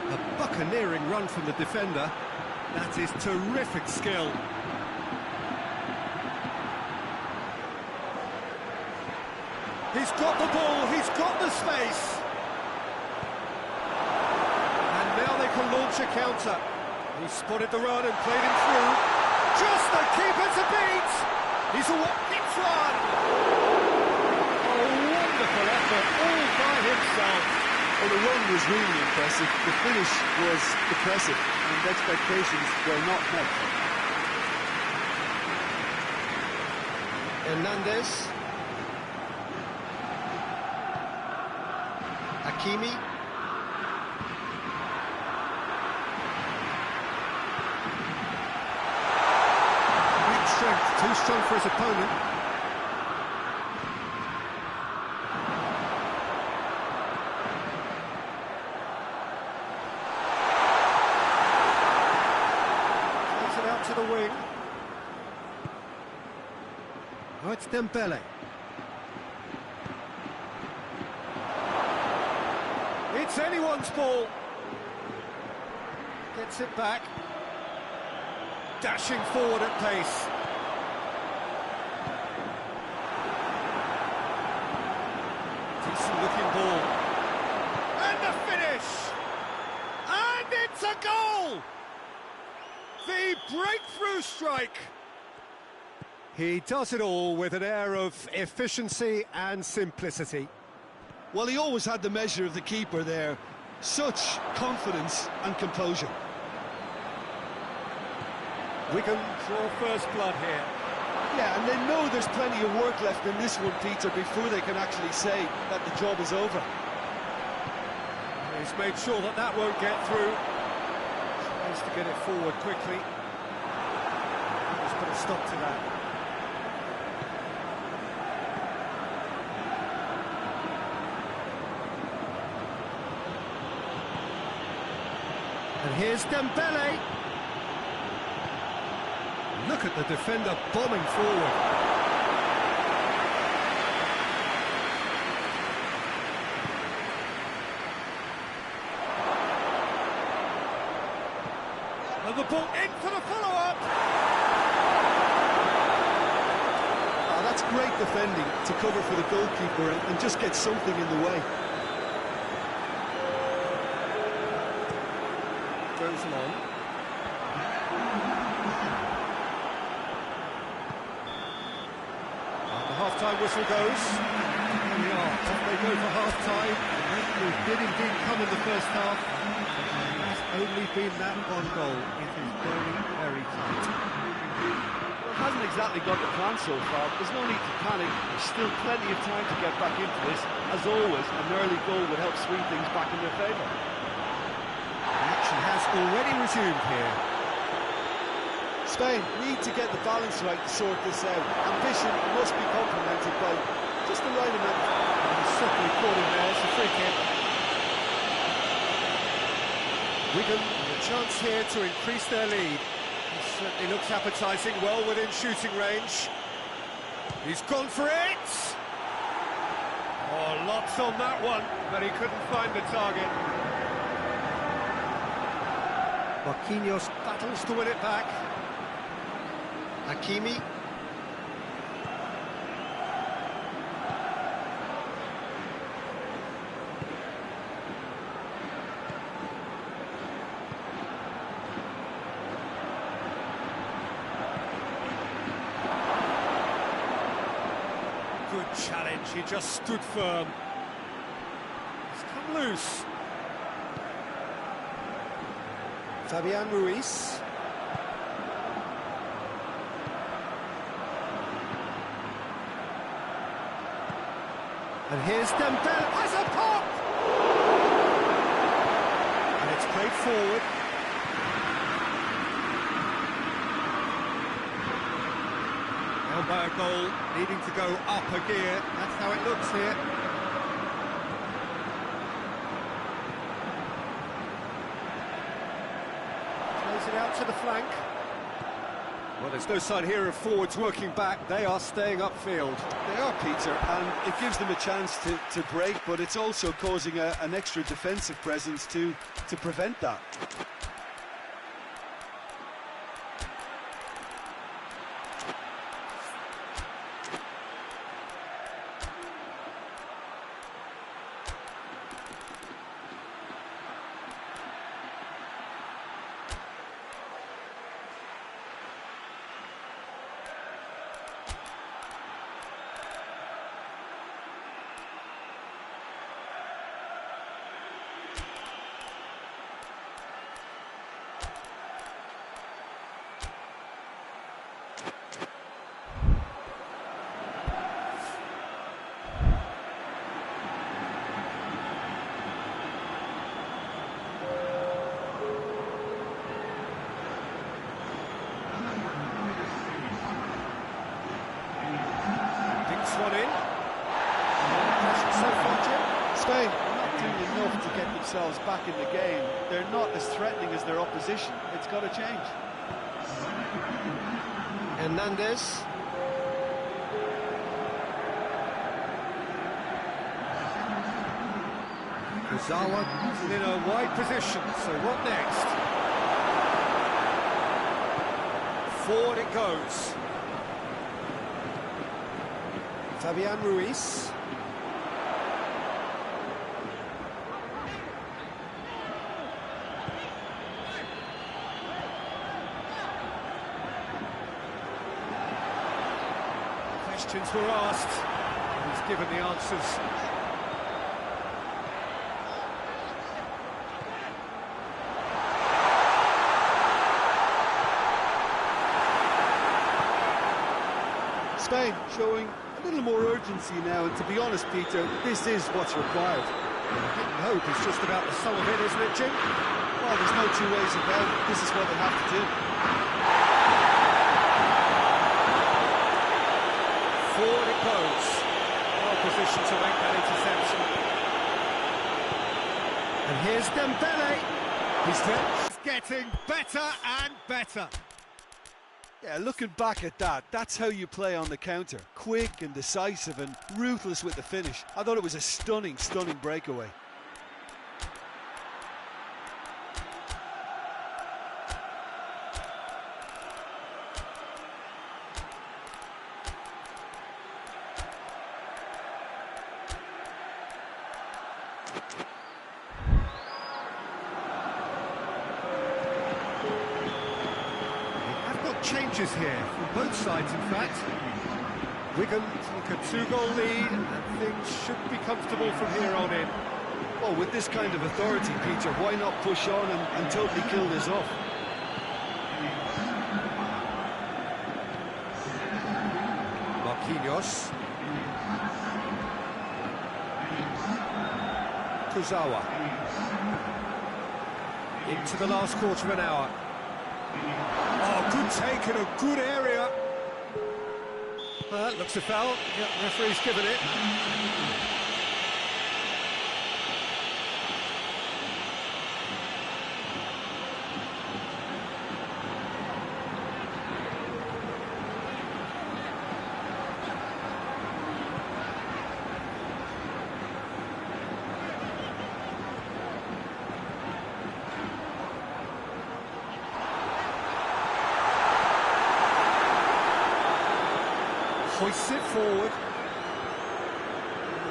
A buccaneering run from the defender. That is terrific skill. He's got the ball, he's got the space. And now they can launch a counter. He spotted the run and played him through. Just the keeper to beat! He's a hits one! Oh, wonderful effort, all by himself. Well, the run was really impressive. The finish was impressive, and expectations were not met. Hernandez. Hakimi. Too strong for his opponent. Takes it out to the wing. Oh, it's Dembele. It's anyone's ball. Gets it back. Dashing forward at pace. Looking ball. And the finish! And it's a goal! The breakthrough strike! He does it all with an air of efficiency and simplicity. Well, he always had the measure of the keeper there. Such confidence and composure. Wigan draw first blood here. Yeah, and they know there's plenty of work left in this one, Peter, before they can actually say that the job is over. He's made sure that that won't get through. Tries to get it forward quickly. Just put a stop to that. And here's Dembele. Look at the defender bombing forward. And the ball in for the follow-up. Oh, that's great defending to cover for the goalkeeper and just get something in the way. Goes long. Half-time whistle goes. Here we are. Off they go for half-time. It did indeed come in the first half. It's only been that one goal. It is very, very tight. Well, it hasn't exactly got the plan so far. There's no need to panic. There's still plenty of time to get back into this. As always, an early goal would help swing things back in their favour. The action has already resumed here. Spain need to get the balance right to sort this out. Ambition must be complemented by just the right amount. He's certainly caught him there. It's a free kick. Wigan with a chance here to increase their lead. He certainly looks appetising, well within shooting range. He's gone for it! Oh, lots on that one, but he couldn't find the target. Marquinhos battles to win it back. Hakimi. Good challenge, he just stood firm. He's come loose. Fabian Ruiz. And here's Dembele as a pop! And it's played forward. Elbow goal, needing to go up a gear. That's how it looks here. Plays it out to the flank. Well, there's no sign here of forwards working back. They are staying upfield. They are, Peter, and it gives them a chance to break, but it's also causing an extra defensive presence to prevent that. One in. So far, Jim. Spain are not doing enough to get themselves back in the game. They're not as threatening as their opposition. It's got to change. Hernandez. Kurzawa is in a wide position, so what next? Forward it goes. Fabian Ruiz. Questions were asked, and he's given the answers. Spain showing a little more urgency now, and to be honest, Peter, this is what's required. Getting hope is just about the sum of it, isn't it, Jim? Well, there's no two ways about it. This is what they have to do. Forward it goes. Well positioned to make that interception. And here's Dembele. He's getting better and better. Yeah, looking back at that, that's how you play on the counter. Quick and decisive and ruthless with the finish. I thought it was a stunning, stunning breakaway. Changes here from both sides, in fact. Wigan take a 2-goal lead, and things should be comfortable from here on in. Well, with this kind of authority, Peter, why not push on and totally kill this off? Marquinhos. Kurzawa. Into the last quarter of an hour. Oh, Good take in a good area. That looks a foul. Yeah, referee's given it. Hoists it forward.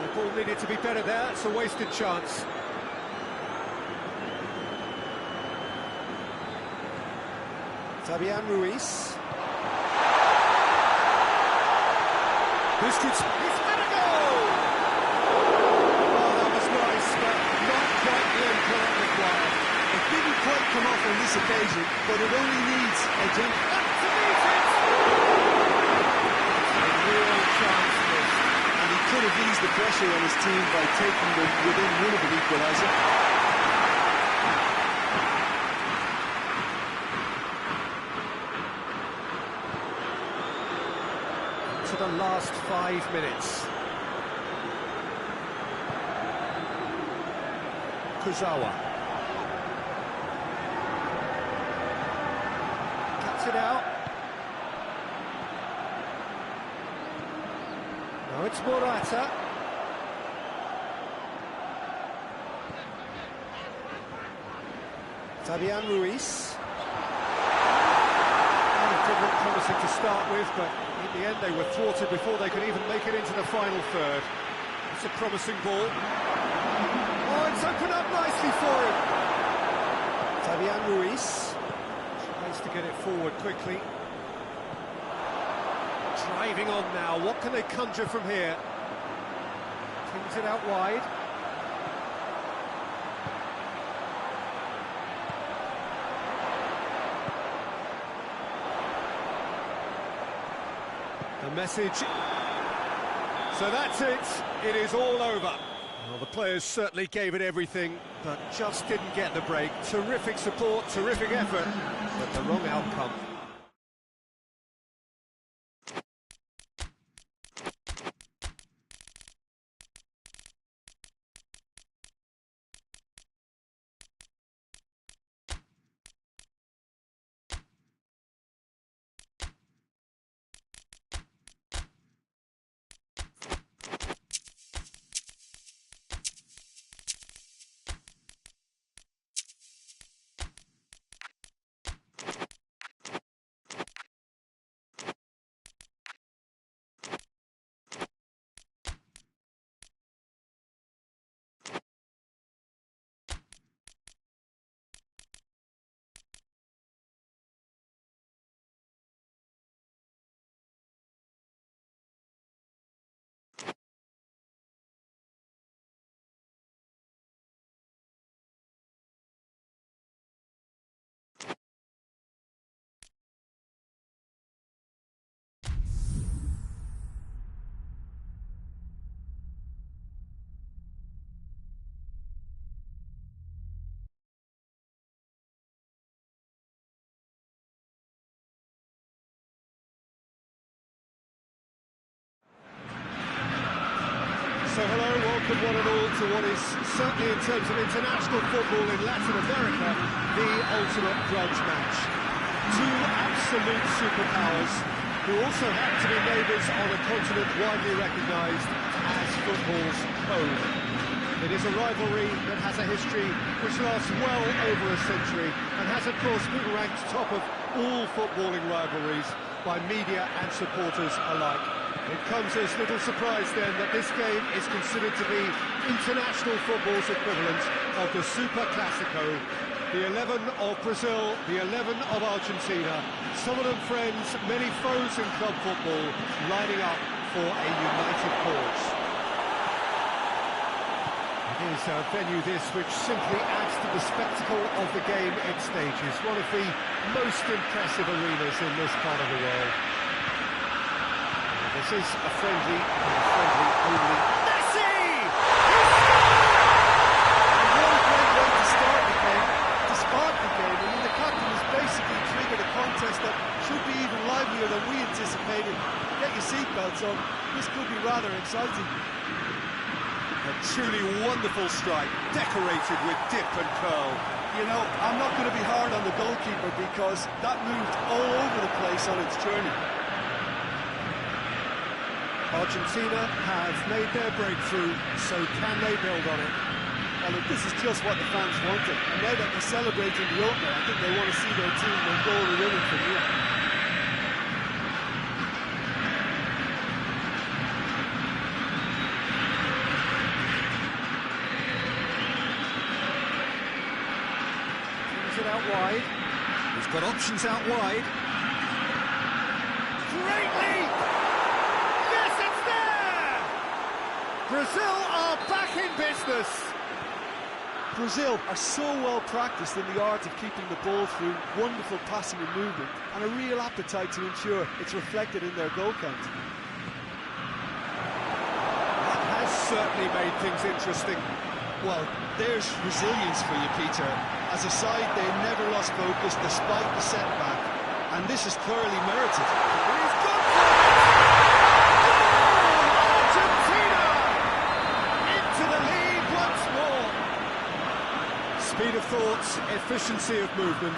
The ball needed to be better there. It's a wasted chance. Fabian Ruiz. This could... He's had a goal! Oh, that was nice, but not quite the end product required. It didn't quite come off on this occasion, but it only needs a gentle... That's to beat it! Real chance missed. And he could have eased the pressure on his team by taking them within one of an equaliser. To the last 5 minutes. Kuzawa. Cuts it out. Now it's Morata. Fabian Ruiz. It did look promising to start with, but in the end they were thwarted before they could even make it into the final third. It's a promising ball. Oh, it's opened up nicely for him. Fabian Ruiz tries to get it forward quickly. Driving on now, what can they conjure from here? Kings it out wide. The message. So that's it. It is all over. Well, the players certainly gave it everything, but just didn't get the break. Terrific support, terrific effort, but the wrong outcome. So hello, welcome one and all to what is certainly in terms of international football in Latin America, the ultimate grudge match. Two absolute superpowers who also happen to be neighbours on a continent widely recognised as football's home. It is a rivalry that has a history which lasts well over a century and has of course been ranked top of all footballing rivalries by media and supporters alike. It comes as little surprise then that this game is considered to be international football's equivalent of the Super Classico. The 11 of Brazil, the 11 of Argentina, some of them friends, many foes in club football, lining up for a united cause. It is a venue this which simply adds to the spectacle of the game it stages, one of the most impressive arenas in this part of the world. This is a friendly only. Messi! And what a great way to start the game, to spark the game. I mean, the captain has basically triggered a contest that truly wonderful strike, decorated with dip and curl. You know, I'm not going to be hard on the goalkeeper because that moved all over the place on its journey. Argentina have made their breakthrough, so can they build on it? Well, look, this is just what the fans wanted. And now that they're celebrating the opener, I think they want to see their team go goal winning from here. Brings it out wide. He's got options out wide. Great leap! Yes, it's there! Brazil are back in business. Brazil are so well practiced in the art of keeping the ball through wonderful passing and movement, and a real appetite to ensure it's reflected in their goal count. That has certainly made things interesting. Well, there's resilience for you, Peter. As a side, they never lost focus despite the setback, and this is thoroughly merited. He's gone for it! Goal! Argentina! Into the lead once more. Speed of thoughts, efficiency of movement,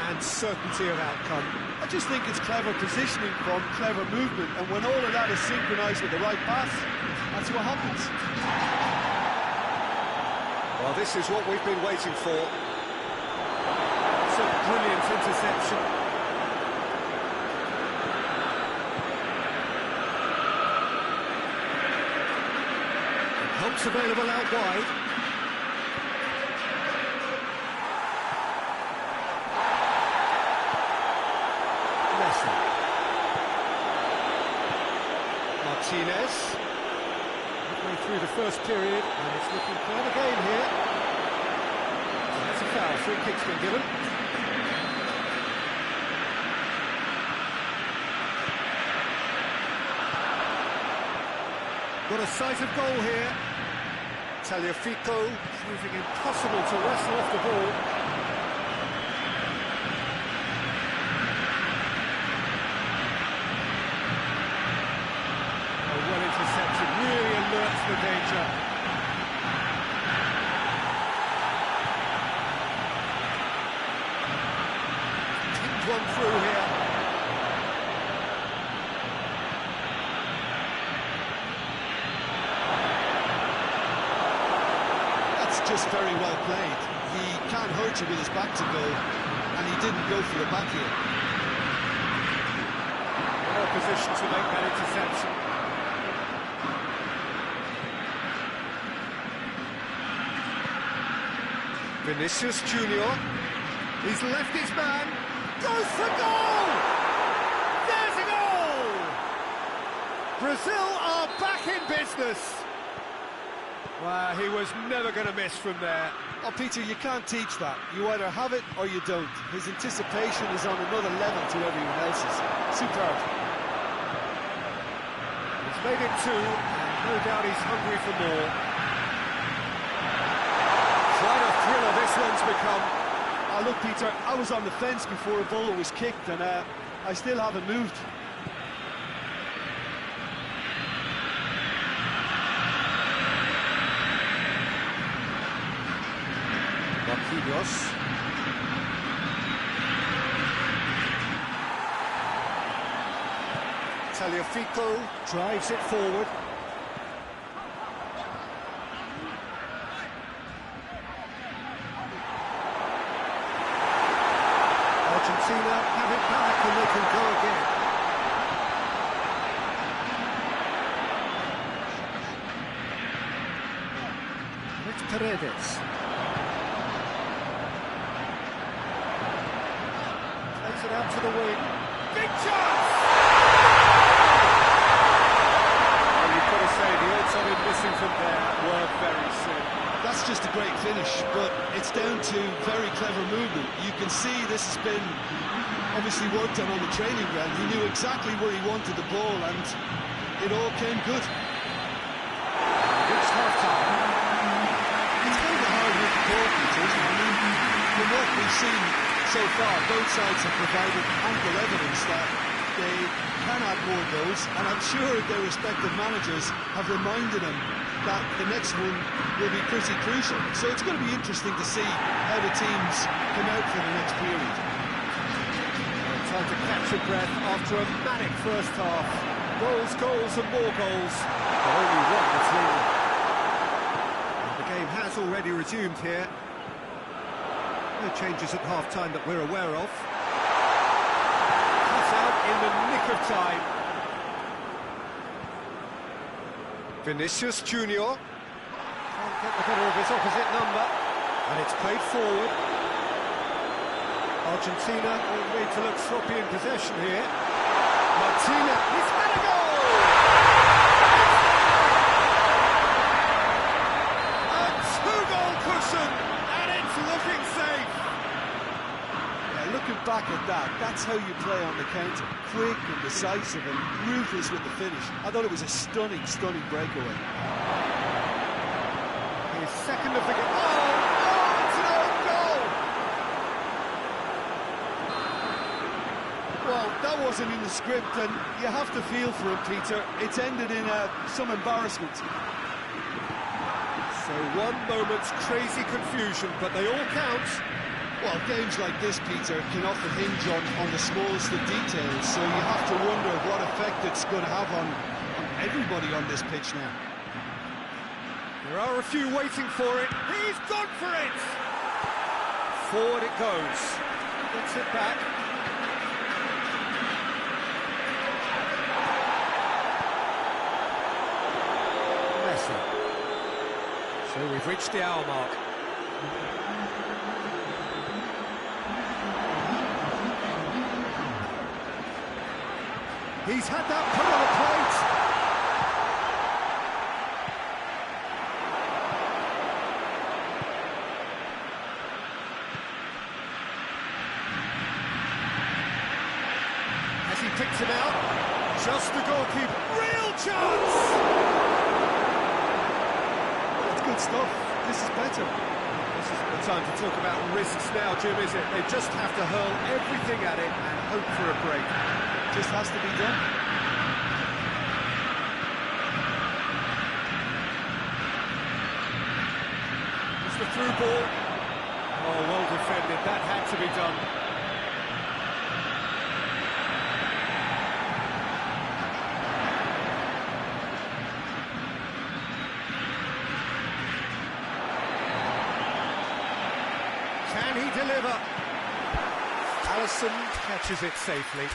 and certainty of outcome. I just think it's clever positioning from clever movement, and when all of that is synchronised with the right pass, that's what happens. Well, this is what we've been waiting for. It's a brilliant interception. Help's available out wide. Messi. Martinez. Midway through the first period, and it's looking quite a game here. That's a foul. Free kick's been given. Got a sight of goal here. Tagliafico proving impossible to wrestle off the ball. Oh, well intercepted, really alerts the danger. Kicked one through here. Just very well played. He can't hurt you with his back to goal, and he didn't go for the back here. Well positioned to make that interception. Vinicius Junior. He's left his man. Goes for goal! There's a goal! Brazil are back in business. Wow, he was never going to miss from there. Oh, Peter, you can't teach that. You either have it or you don't. His anticipation is on another level to everyone else's. Superb. He's made it two, and no doubt he's hungry for more. Quite a thriller this one's become. Oh, look, Peter, I was on the fence before a ball was kicked, and I still haven't moved. Marquinhos. Tagliafico drives it forward. Argentina have it back and they can go again. It's Paredes. Plays it out to the wing. Big chance! Well, you've got to say the odds of him missing from there were very slim. That's just a great finish, but it's down to very clever movement. You can see this has been obviously worked on the training ground. He knew exactly where he wanted the ball, and it all came good. It's half-time. It's kind of a hard-hit ball, Peter, isn't it? I mean, from what we've seen so far, both sides have provided ample evidence that they can have more goals, and I'm sure their respective managers have reminded them that the next one will be pretty crucial. So it's going to be interesting to see how the teams come out for the next period. Time to catch your breath after a manic first half. Goals, goals and more goals. But only one between them. The game has already resumed here. No changes at half-time that we're aware of. Cut out in the nick of time. Vinicius Junior can't get the better of his opposite number, and it's played forward. Argentina will need to look sloppy in possession here. Martina, he's had a goal! A two-goal cushion, and it's looking safe. Yeah, looking back at that, that's how you play on the counter. Quick and decisive and ruthless with the finish. I thought it was a stunning, stunning breakaway. His second of the game. Oh, it's an own goal! Well, that wasn't in the script, and you have to feel for him, Peter. It's ended in some embarrassment. So one moment's crazy confusion, but they all count. Well, games like this, Peter, can often hinge on the smallest of details, so you have to wonder what effect it's going to have on everybody on this pitch now. There are a few waiting for it. He's gone for it! Forward it goes. Gets it back. So we've reached the hour mark. He's had that put on the plate. As he picks it out, just the goalkeeper. Real chance! Good stuff. This is better. This isn't the time to talk about risks now, Jim, is it? They just have to hurl everything at it and hope for a break. Just has to be done. It's the through ball. Oh, well defended. That had to be done. Can he deliver? Allison catches it safely.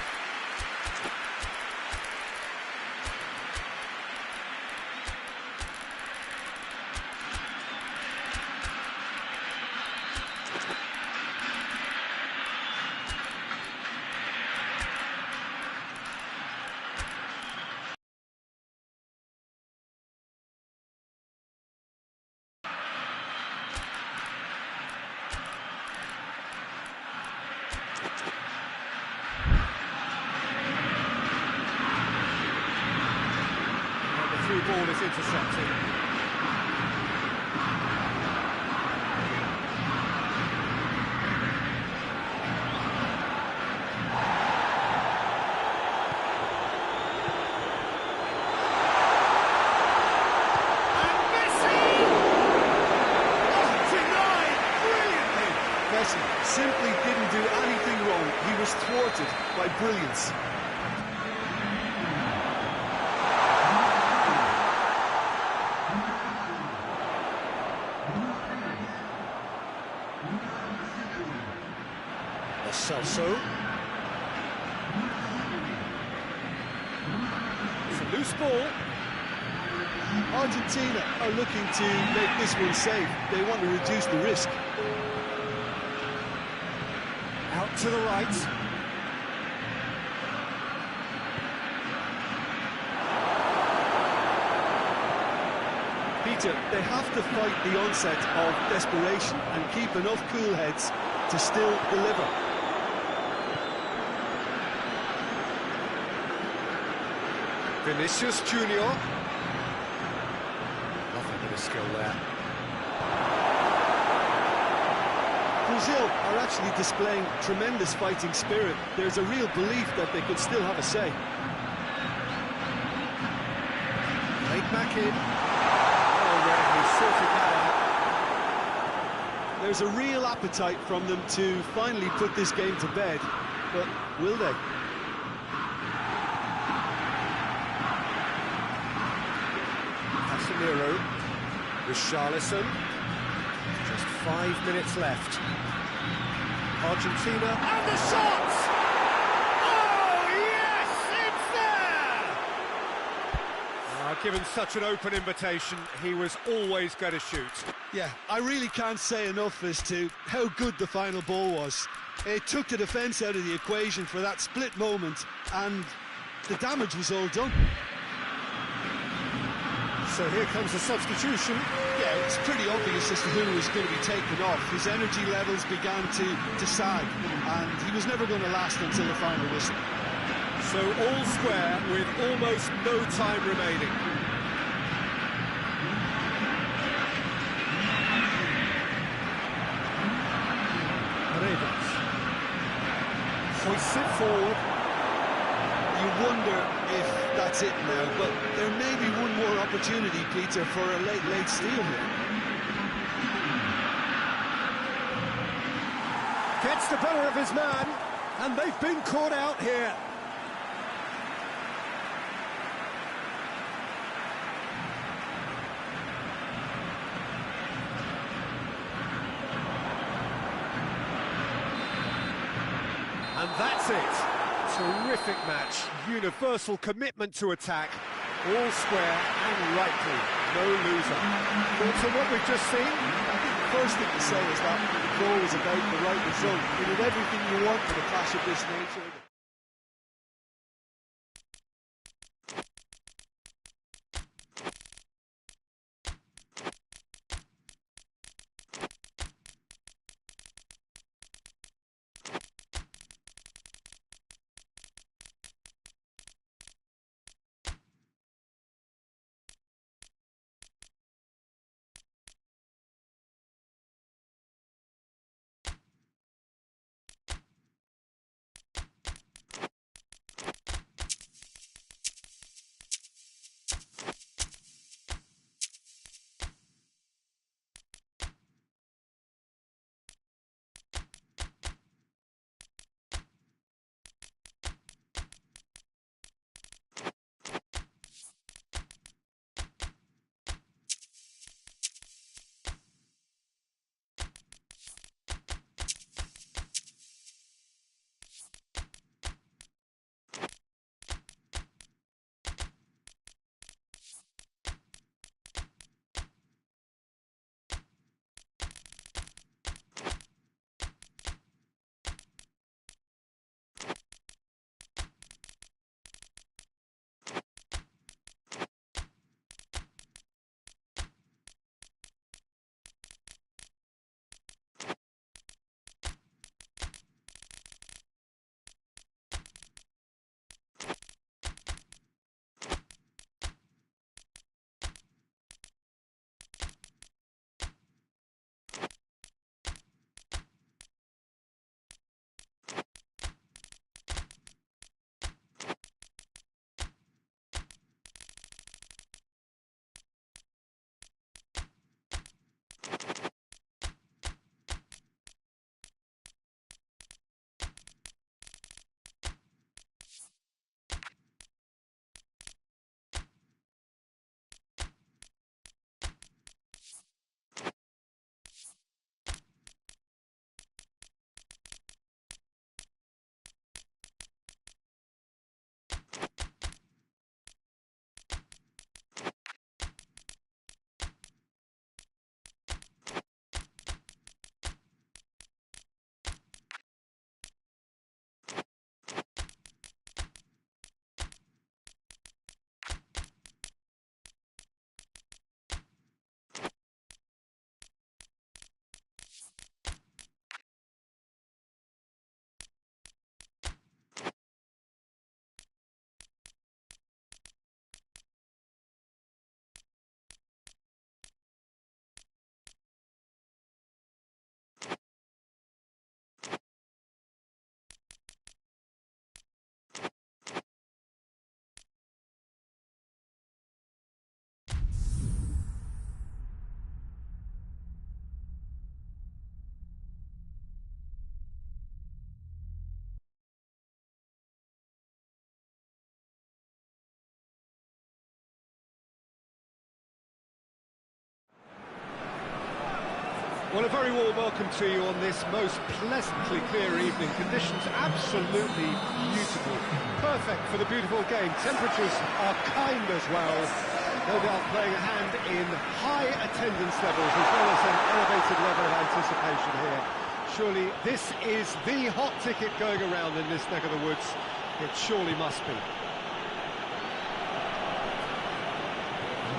Through ball is intercepted. And Messi! Oh, denied brilliantly! Messi simply didn't do anything wrong. He was thwarted by brilliance. Celso. It's a loose ball. Argentina are looking to make this one safe. They want to reduce the risk. Out to the right. Peter, they have to fight the onset of desperation and keep enough cool heads to still deliver. Vinicius Junior. Nothing but a skill there. Full Brazil are actually displaying tremendous fighting spirit. There's a real belief that they could still have a say. Played back in. Already sorted that out. There's a real appetite from them to finally put this game to bed, but will they? Casemiro with Charlison. Just 5 minutes left. Argentina and the shot! Oh yes, it's there! Given such an open invitation, he was always going to shoot. Yeah, I really can't say enough as to how good the final ball was. It took the defence out of the equation for that split moment, and the damage was all done. So here comes the substitution. Yeah, it's pretty obvious as to who was going to be taken off. His energy levels began to sag, and he was never going to last until the final whistle. So all square with almost no time remaining. Paredes hoists it forward. You wonder if that's it now, but there may be one more opportunity, Peter, for a late steal here. Gets the better of his man, and they've been caught out here. And that's it. Terrific match. Universal commitment to attack. All square and rightly. No loser. Thoughts on what we've just seen? I think the first thing to say is that the goal was about the right result. It did everything you want in a clash of this nature. Well, a very warm welcome to you on this most pleasantly clear evening. Conditions absolutely beautiful. Perfect for the beautiful game. Temperatures are kind as well. No doubt playing a hand in high attendance levels as well as an elevated level of anticipation here. Surely this is the hot ticket going around in this neck of the woods. It surely must be.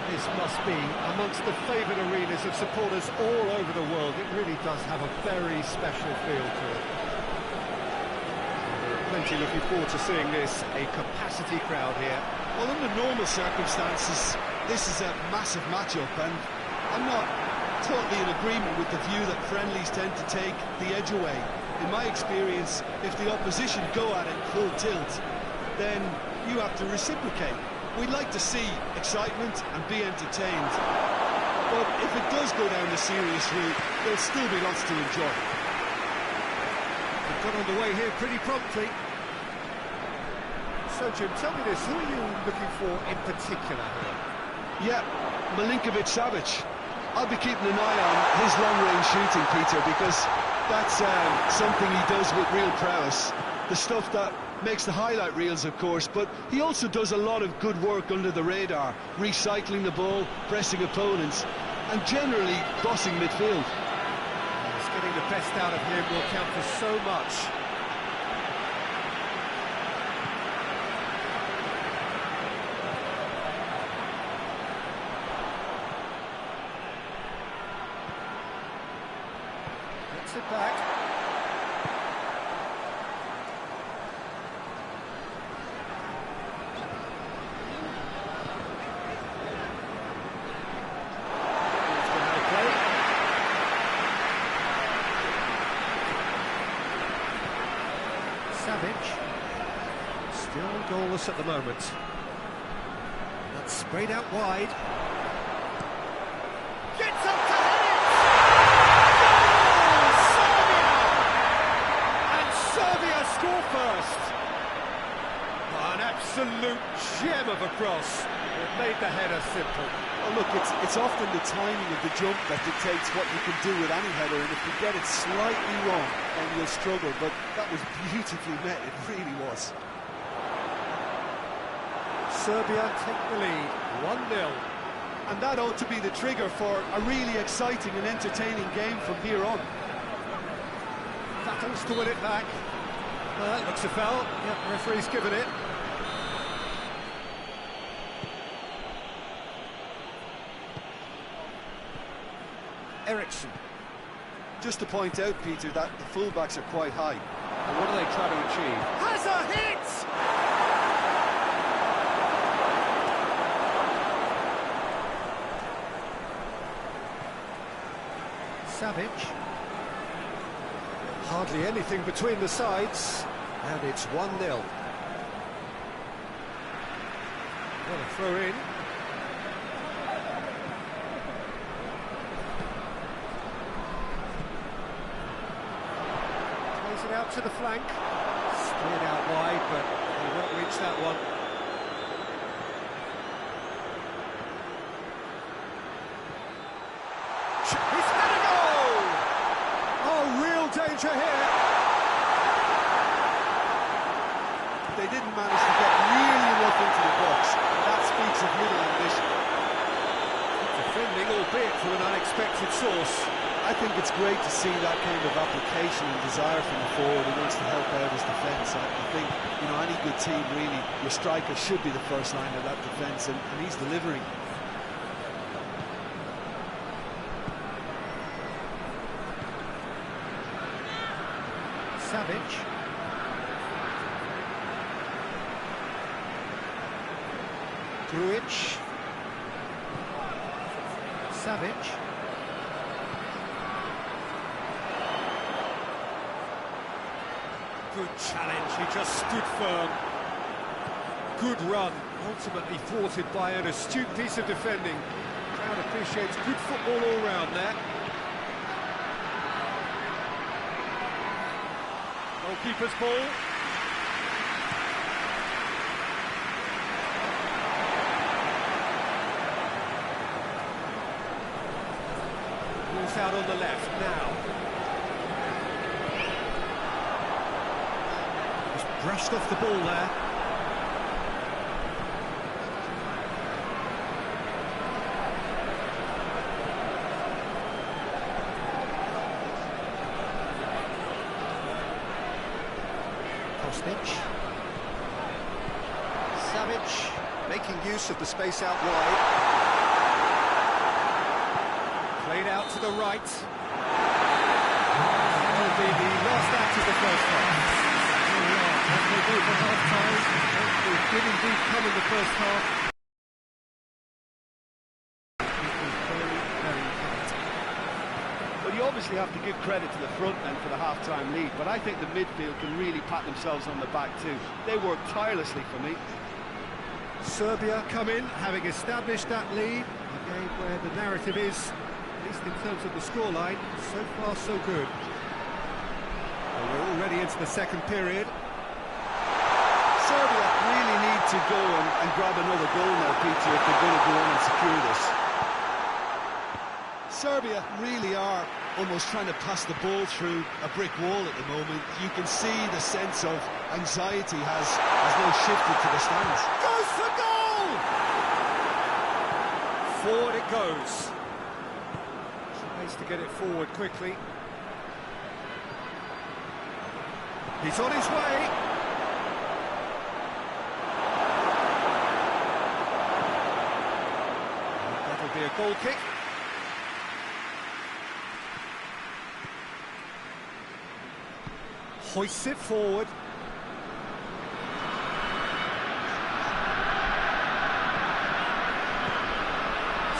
This must be amongst the favoured arenas of supporters all over the world. It really does have a very special feel to it. Plenty looking forward to seeing this, a capacity crowd here. Well, under normal circumstances, this is a massive matchup, and I'm not totally in agreement with the view that friendlies tend to take the edge away. In my experience, if the opposition go at it full tilt, then you have to reciprocate. We'd like to see excitement and be entertained, but if it does go down the serious route, there'll still be lots to enjoy. We've got underway here pretty promptly. So, Jim, tell me this, who are you looking for in particular here? Yeah, Milinkovic-Savic. I'll be keeping an eye on his long-range shooting, Peter, because that's something he does with real prowess. The stuff that makes the highlight reels, of course, but he also does a lot of good work under the radar, recycling the ball, pressing opponents, and generally bossing midfield. Yes, getting the best out of him will count for so much. Gets it back. Still goalless at the moment. That's sprayed out wide. Gets up to head it! Goal! Serbia! And Serbia score first! An absolute gem of a cross. It made the header simple. Well, look, it's often the timing of the jump that dictates what you can do with any header, and if you get it slightly wrong, then you'll struggle, but that was beautifully met, it really was. Serbia take the lead, 1-0. And that ought to be the trigger for a really exciting and entertaining game from here on. Battles to win it back. That looks a foul. Yep, referee's given it. Eriksson. Just to point out, Peter, that the fullbacks are quite high. And what are they trying to achieve? Has a hit! Savic. Hardly anything between the sides, and it's 1-0. What a throw in. Plays it out to the flank. Steered out wide, but he won't reach that one. He's had a goal! Oh, real danger here. They didn't manage to get really enough into the box. That speaks of little ambition. Defending, albeit from an unexpected source. I think it's great to see that kind of application and desire from the forward who wants to help out his defence. I think, you know, any good team, really, your striker should be the first line of that defence, and he's delivering. Savic. Grujic. Savic. Good challenge, he just stood firm. Good run, ultimately thwarted by an astute piece of defending. Crowd appreciates good football all round there. Goalkeeper's ball. Ball's out on the left now. Just brushed off the ball there. Savage making use of the space out wide. Played out to the right. That will be the last act of the first half. What will they do for half-time? It did indeed come in the first half. It was very, very tight. Well, you obviously have to give credit to the front men for the half-time lead, but I think the midfield can really pat themselves on the back too. They worked tirelessly for me. Serbia come in, having established that lead. A game where the narrative is, at least in terms of the scoreline, so far so good. Well, we're already into the second period. Serbia really need to go and grab another goal now, Peter, if they're going to go on and secure this. Serbia really are almost trying to pass the ball through a brick wall at the moment. You can see the sense of anxiety has now shifted to the stands. Goes for goal! Forward it goes. Tries to get it forward quickly. He's on his way. That'll be a goal kick. Hoists it forward.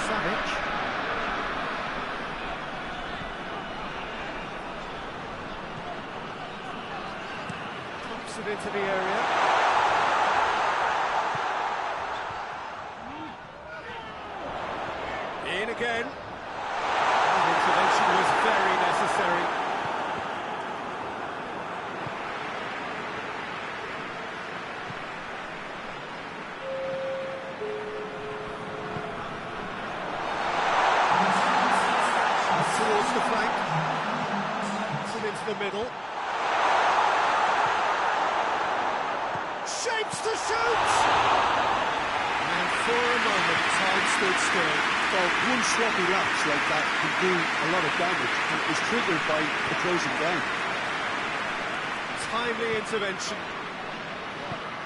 Savage. Pumps it into the area. In again. That intervention was very necessary. Towards the flank, and into the middle. Shapes to shoot! And for a moment, time stood still. Well, one sloppy lapse like that can do a lot of damage, and it was triggered by the closing down. Timely intervention.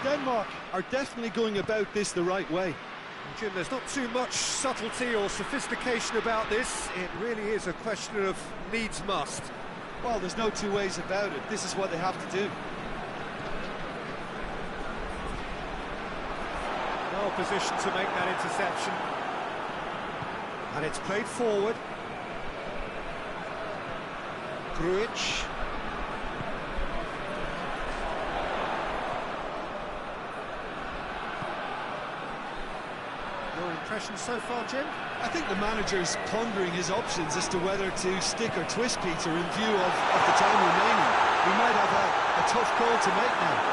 Denmark are definitely going about this the right way. Jim, there's not too much subtlety or sophistication about this. It really is a question of needs must. Well, there's no two ways about it. This is what they have to do. Well positioned to make that interception. And it's played forward. Grujic. Your impression so far, Jim? I think the manager's pondering his options as to whether to stick or twist Peter in view of the time remaining. We might have a tough call to make now.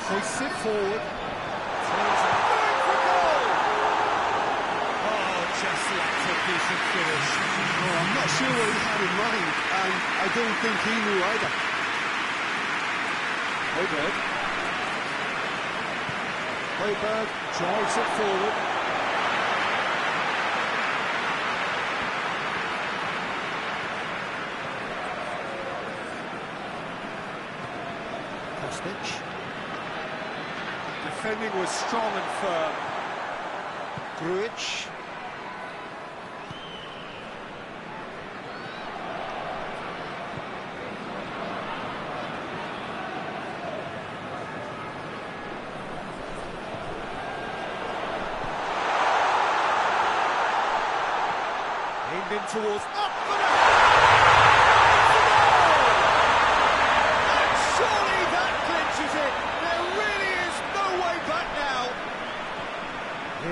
Hoists it forward. Throws it going for goal! Oh, just lacked a decent finish. Oh, I'm not sure what he had in mind, and I don't think he knew either. Højbjerg drives it forward. Kostic. Defending was strong and firm. Grujic. in towards... Up for and surely that clinches it. There really is no way back now.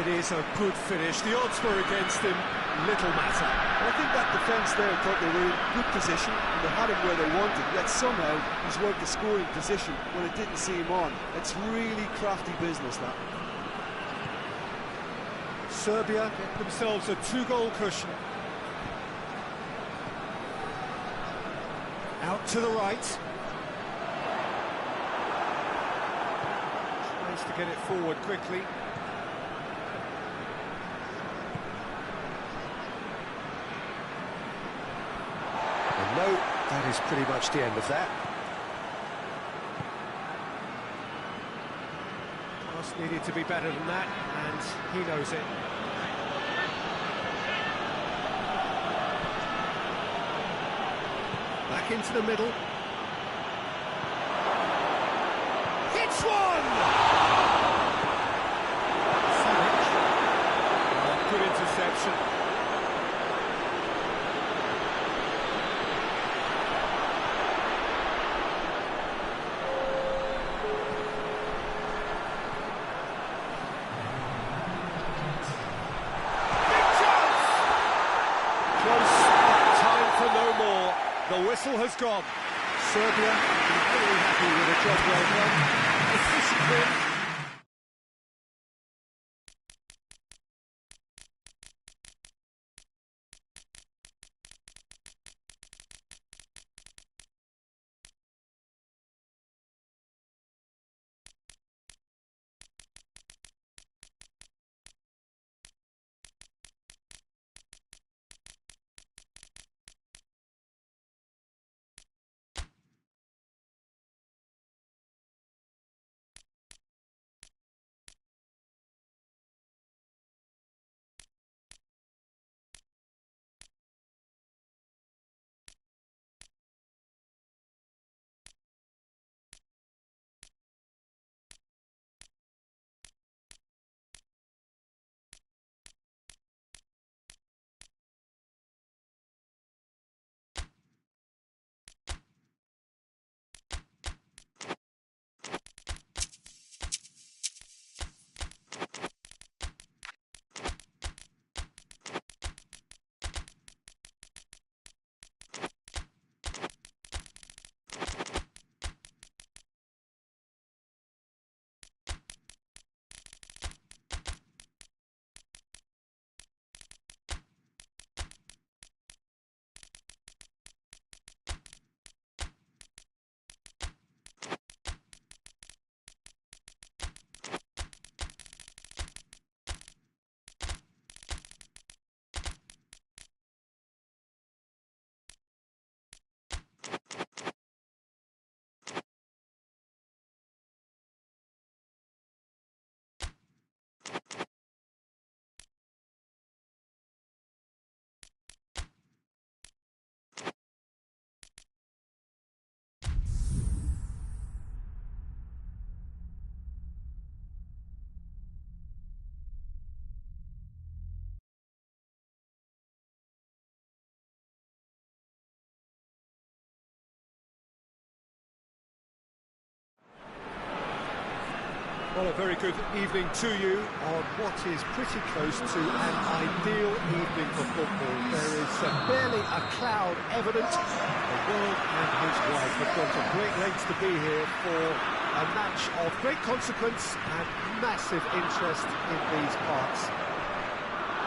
It is a good finish. The odds were against him. Little matter. I think that defence there thought they were in good position and they had him where they wanted, yet somehow he's worked the scoring position when it didn't see him on. It's really crafty business, that. Serbia get themselves a 2-goal cushion. Out to the right. Tries to get it forward quickly. No, that is pretty much the end of that. Pass needed to be better than that, and he knows it. Back into the middle. Hits one! Savage. Good interception. The whistle has gone. Serbia is very happy with a job well done. Efficient win. Well, a very good evening to you on what is pretty close to an ideal evening for football. There is barely a cloud evident. The world and his wife have gone to great lengths to be here for a match of great consequence and massive interest in these parts.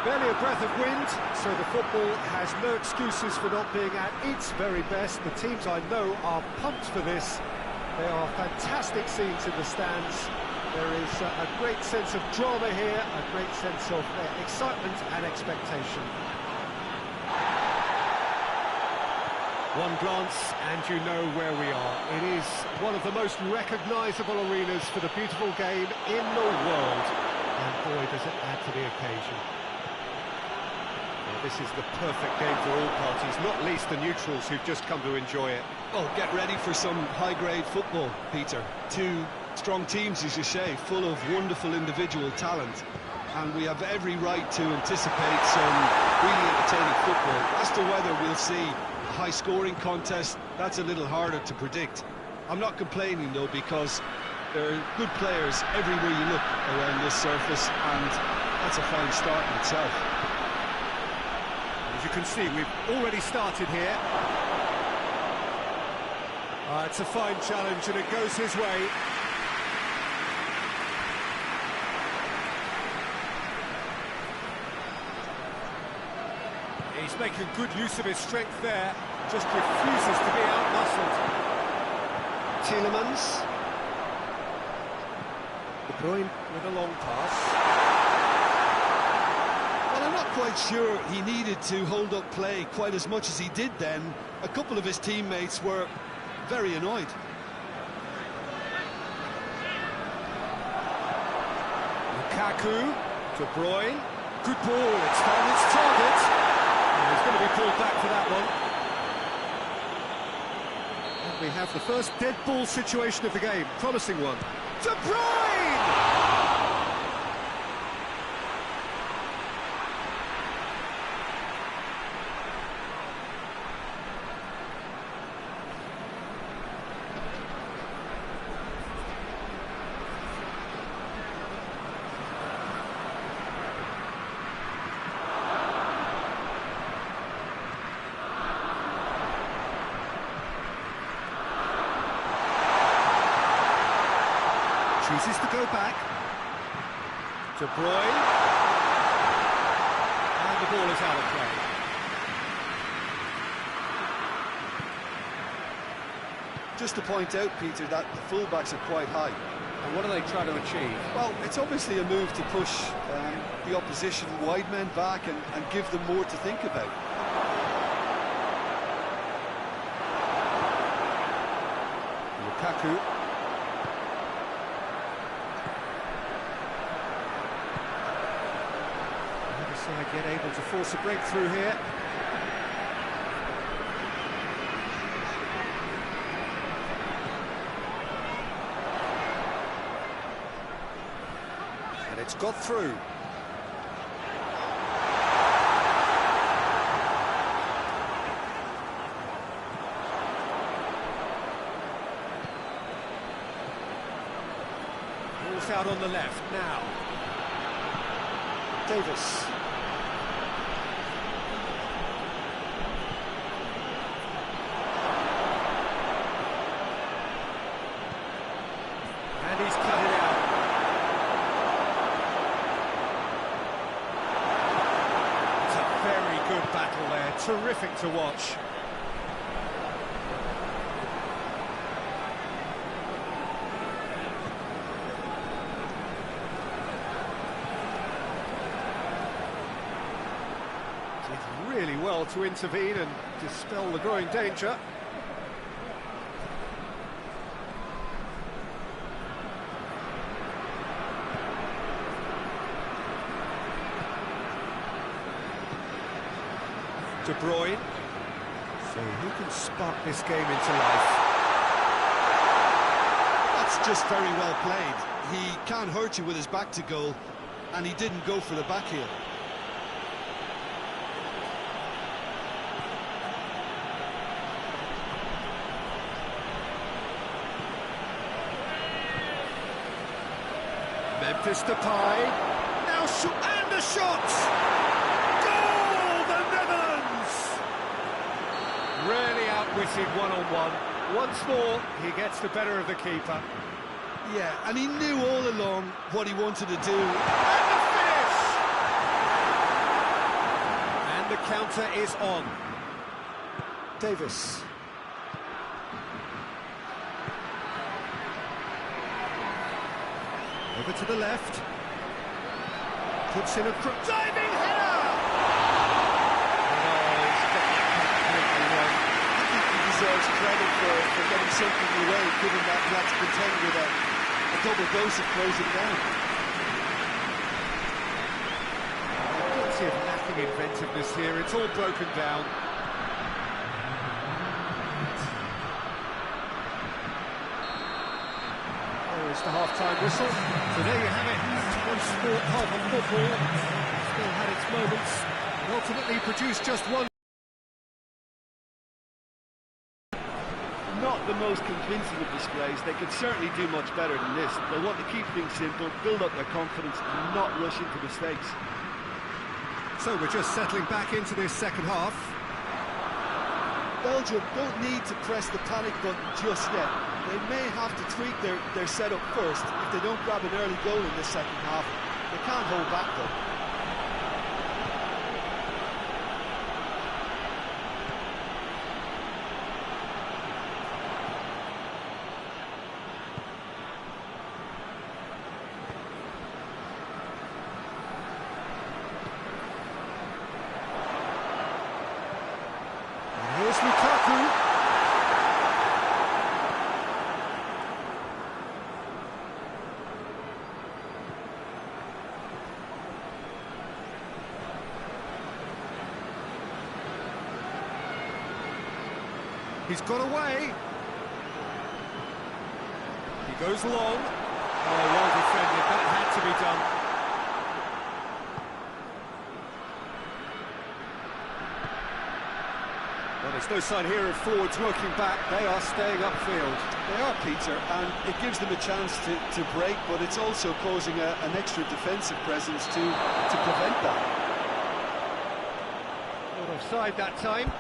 Barely a breath of wind, so the football has no excuses for not being at its very best. The teams I know are pumped for this. There are fantastic scenes in the stands. There is a great sense of drama here, a great sense of excitement and expectation. One glance and you know where we are. It is one of the most recognisable arenas for the beautiful game in the world. And boy, does it add to the occasion. Well, this is the perfect game for all parties, not least the neutrals who've just come to enjoy it. Well, get ready for some high-grade football, Peter. Two strong teams, as you say, full of wonderful individual talent. and we have every right to anticipate some really entertaining football. As to whether we'll see a high-scoring contest, that's a little harder to predict. I'm not complaining, though, because there are good players everywhere you look around this surface, and that's a fine start in itself. As you can see, we've already started here. It's a fine challenge, and it goes his way. He's making good use of his strength there, just refuses to be out-muscled. Tielemans. De Bruyne with a long pass. Well, I'm not quite sure he needed to hold up play quite as much as he did then. A couple of his teammates were very annoyed. Lukaku, De Bruyne, good ball, it's found its target. And he's going to be pulled back for that one. And we have the first dead ball situation of the game, promising one. De Bruyne! Chooses to go back. De Bruyne. And the ball is out of play. Just to point out, Peter, that the fullbacks are quite high. And what are they trying to achieve? Well, it's obviously a move to push the opposition wide men back and give them more to think about. Lukaku. Get able to force a breakthrough here. And it's got through. Ball's out on the left now. Davis. He's cut it out. It's a very good battle there, terrific to watch. Did really well to intervene and dispel the growing danger. De Bruyne. So who can spark this game into life? That's just very well played. He can't hurt you with his back to goal, and he didn't go for the back heel. Memphis Depay. Now shoot, and a shot! Really outwitted one-on-one. Once more, he gets the better of the keeper. Yeah, and he knew all along what he wanted to do. And the finish! And the counter is on. Davis. Over to the left. Puts in a diving header! Deserves credit for getting something away, given that he had to contend with a double dose of closing down. Plenty of lacking inventiveness here, it's all broken down. There is the half-time whistle. So there you have it, one sport, half of football. Still had its moments, and ultimately produced just one. Not the most convincing of displays. They could certainly do much better than this. They want to keep things simple, build up their confidence, and not rush into mistakes. So we're just settling back into this second half. Belgium don't need to press the panic button just yet. They may have to tweak their setup first if they don't grab an early goal in this second half. They can't hold back though. He's got away. He goes long. Oh, well defended. That had to be done. Well, there's no sign here of forwards working back. They are staying upfield. They are, Peter, and it gives them a chance to break, but it's also causing an extra defensive presence to prevent that. Not offside that time.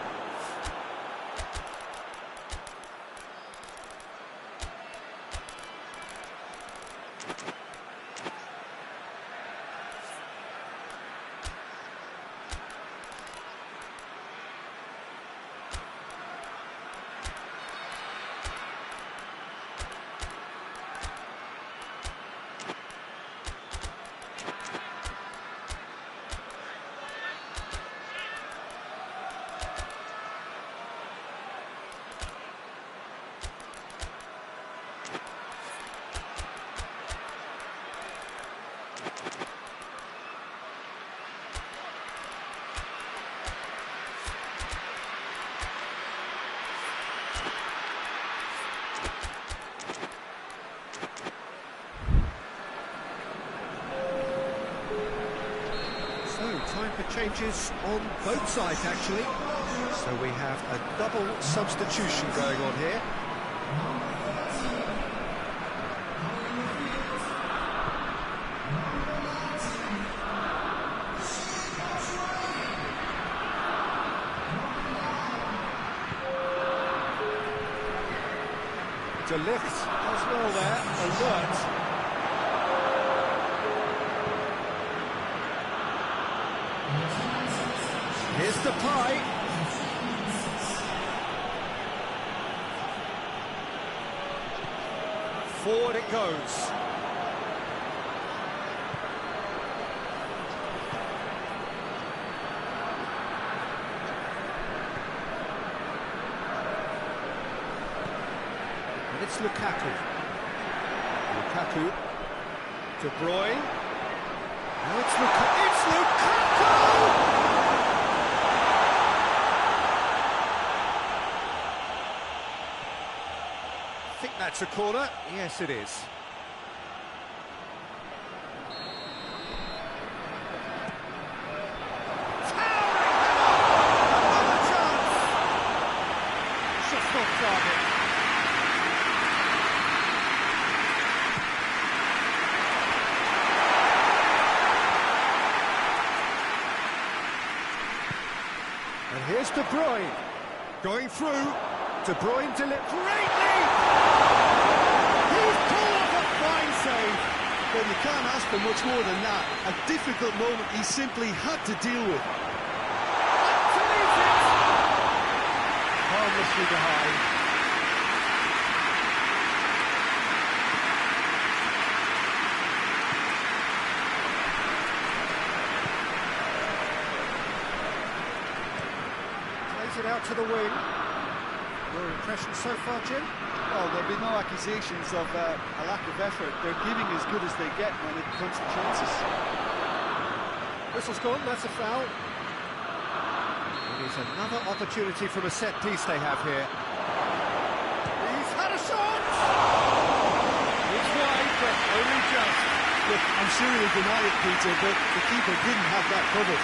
Time for changes on both sides, actually. So we have a double substitution going on here. De Ligt as well there, alert. Here's the pie. Forward it goes. And it's Lukaku. Lukaku. De Bruyne. Now it's Lukaku. It's Lukaku! I think that's a corner. Yes, it is. Towering header! Another chance! Just off target. And here's De Bruyne. Going through. De Bruyne great lead! He's pulled off a fine save. But you can't ask for much more than that. A difficult moment he simply had to deal with. To meet it! Harmlessly behind. Plays it out to the wing. Your impression so far, Jim? Well, there'll be no accusations of a lack of effort. They're giving as good as they get when it comes to chances. Whistle's gone, that's a foul. It is another opportunity from a set piece they have here. He's had a shot! It's wide, but only just. Look, I'm sure he'll deny it, Peter, but the keeper didn't have that covered.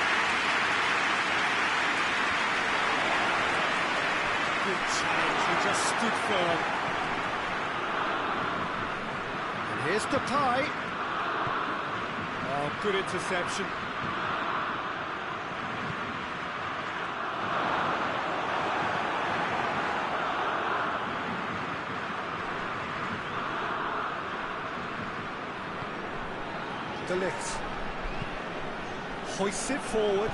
Good challenge, he just stood firm. And here's Depay. Oh, good interception. De Ligt hoists it forward.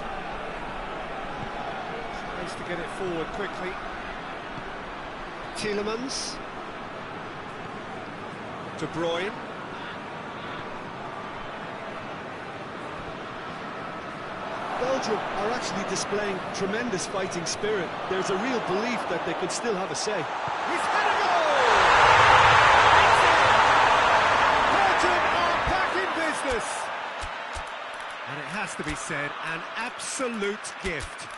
Tries to get it forward quickly. Tielemans. De Bruyne. Belgium are actually displaying tremendous fighting spirit. There's a real belief that they could still have a say. He's had a goal! Belgium are back in business! And it has to be said, an absolute gift.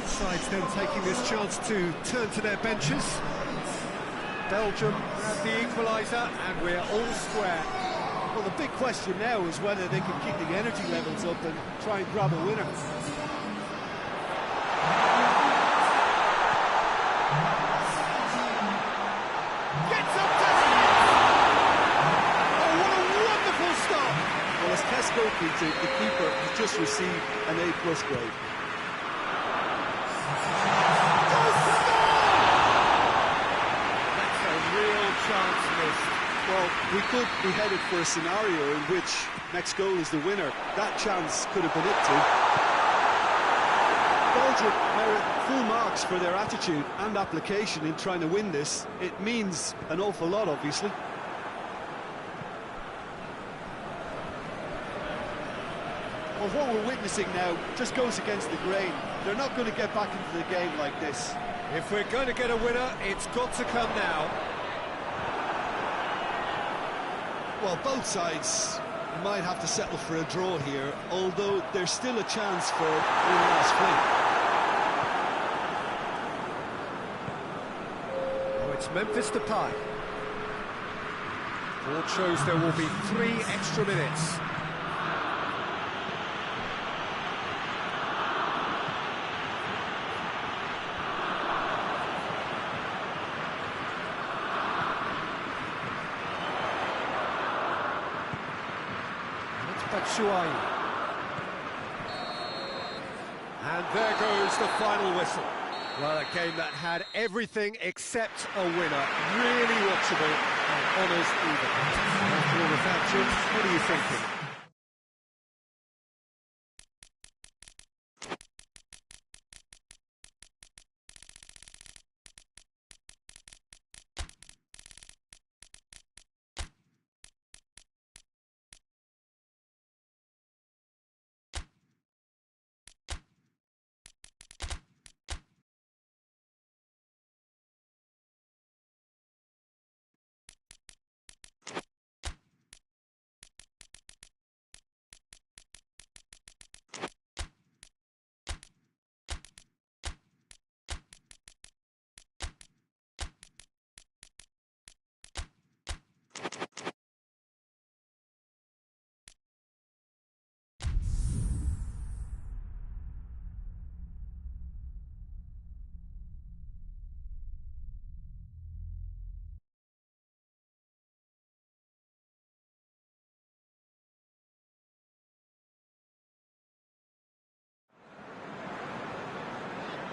Sides then taking this chance to turn to their benches. Belgium have the equaliser, and we're all square. Well, the big question now is whether they can keep the energy levels up and try and grab a winner. Gets up to oh, what a wonderful stop! Well, as test goalkeeper, the keeper has just received an A+ grade. Chance missed. Well, we could be headed for a scenario in which next goal is the winner. That chance could have been it too. Belgium merit full marks for their attitude and application in trying to win this. It means an awful lot, obviously. Well, what we're witnessing now just goes against the grain. They're not going to get back into the game like this. If we're going to get a winner, it's got to come now. Well, both sides might have to settle for a draw here, although there's still a chance for one last fling. Oh, it's Memphis Depay. Board shows there will be 3 extra minutes. And there goes the final whistle. Well, a game that had everything except a winner. Really watchable and honours even. After all of that, Jim, what are you thinking?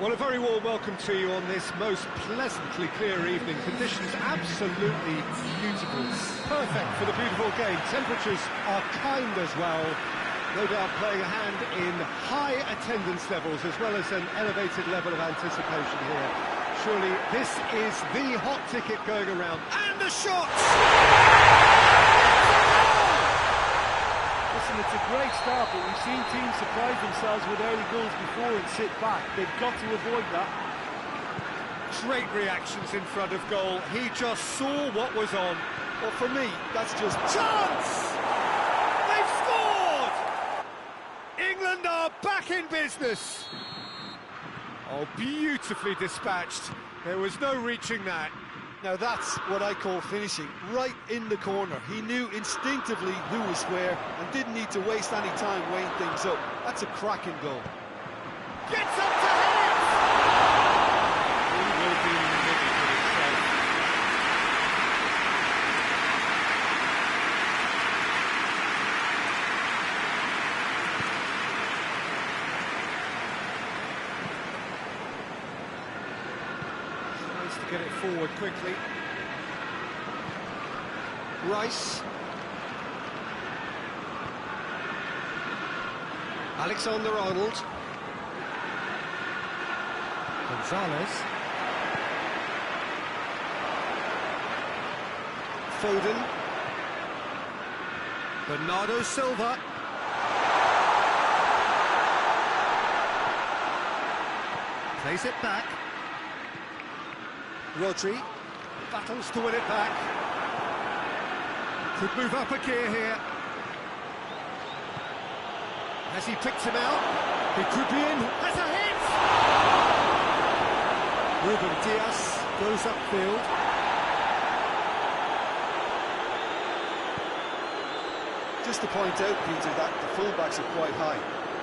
Well, a very warm welcome to you on this most pleasantly clear evening. Conditions absolutely beautiful. Perfect for the beautiful game. Temperatures are kind as well. No doubt playing a hand in high attendance levels as well as an elevated level of anticipation here. Surely this is the hot ticket going around. And the shot! Listen, it's a great start, but we've seen teams surprise themselves with early goals before and sit back. They've got to avoid that. Great reactions in front of goal. He just saw what was on. Well, for me, that's just... Chance! They've scored! England are back in business. Oh, beautifully dispatched. There was no reaching that. Now that's what I call finishing, right in the corner. He knew instinctively who was square and didn't need to waste any time weighing things up. That's a cracking goal. Gets up to hit! He will be in the middle for himself. Tries to get it forward quickly. Rice. Alexander-Arnold. Gonzalez. Foden. Bernardo Silva. Plays it back. Rodri battles to win it back. Could move up a gear here. Has he picked him out? He could be in. Has a hit! Ruben Diaz goes upfield. Just to point out, Peter, that the fullbacks are quite high.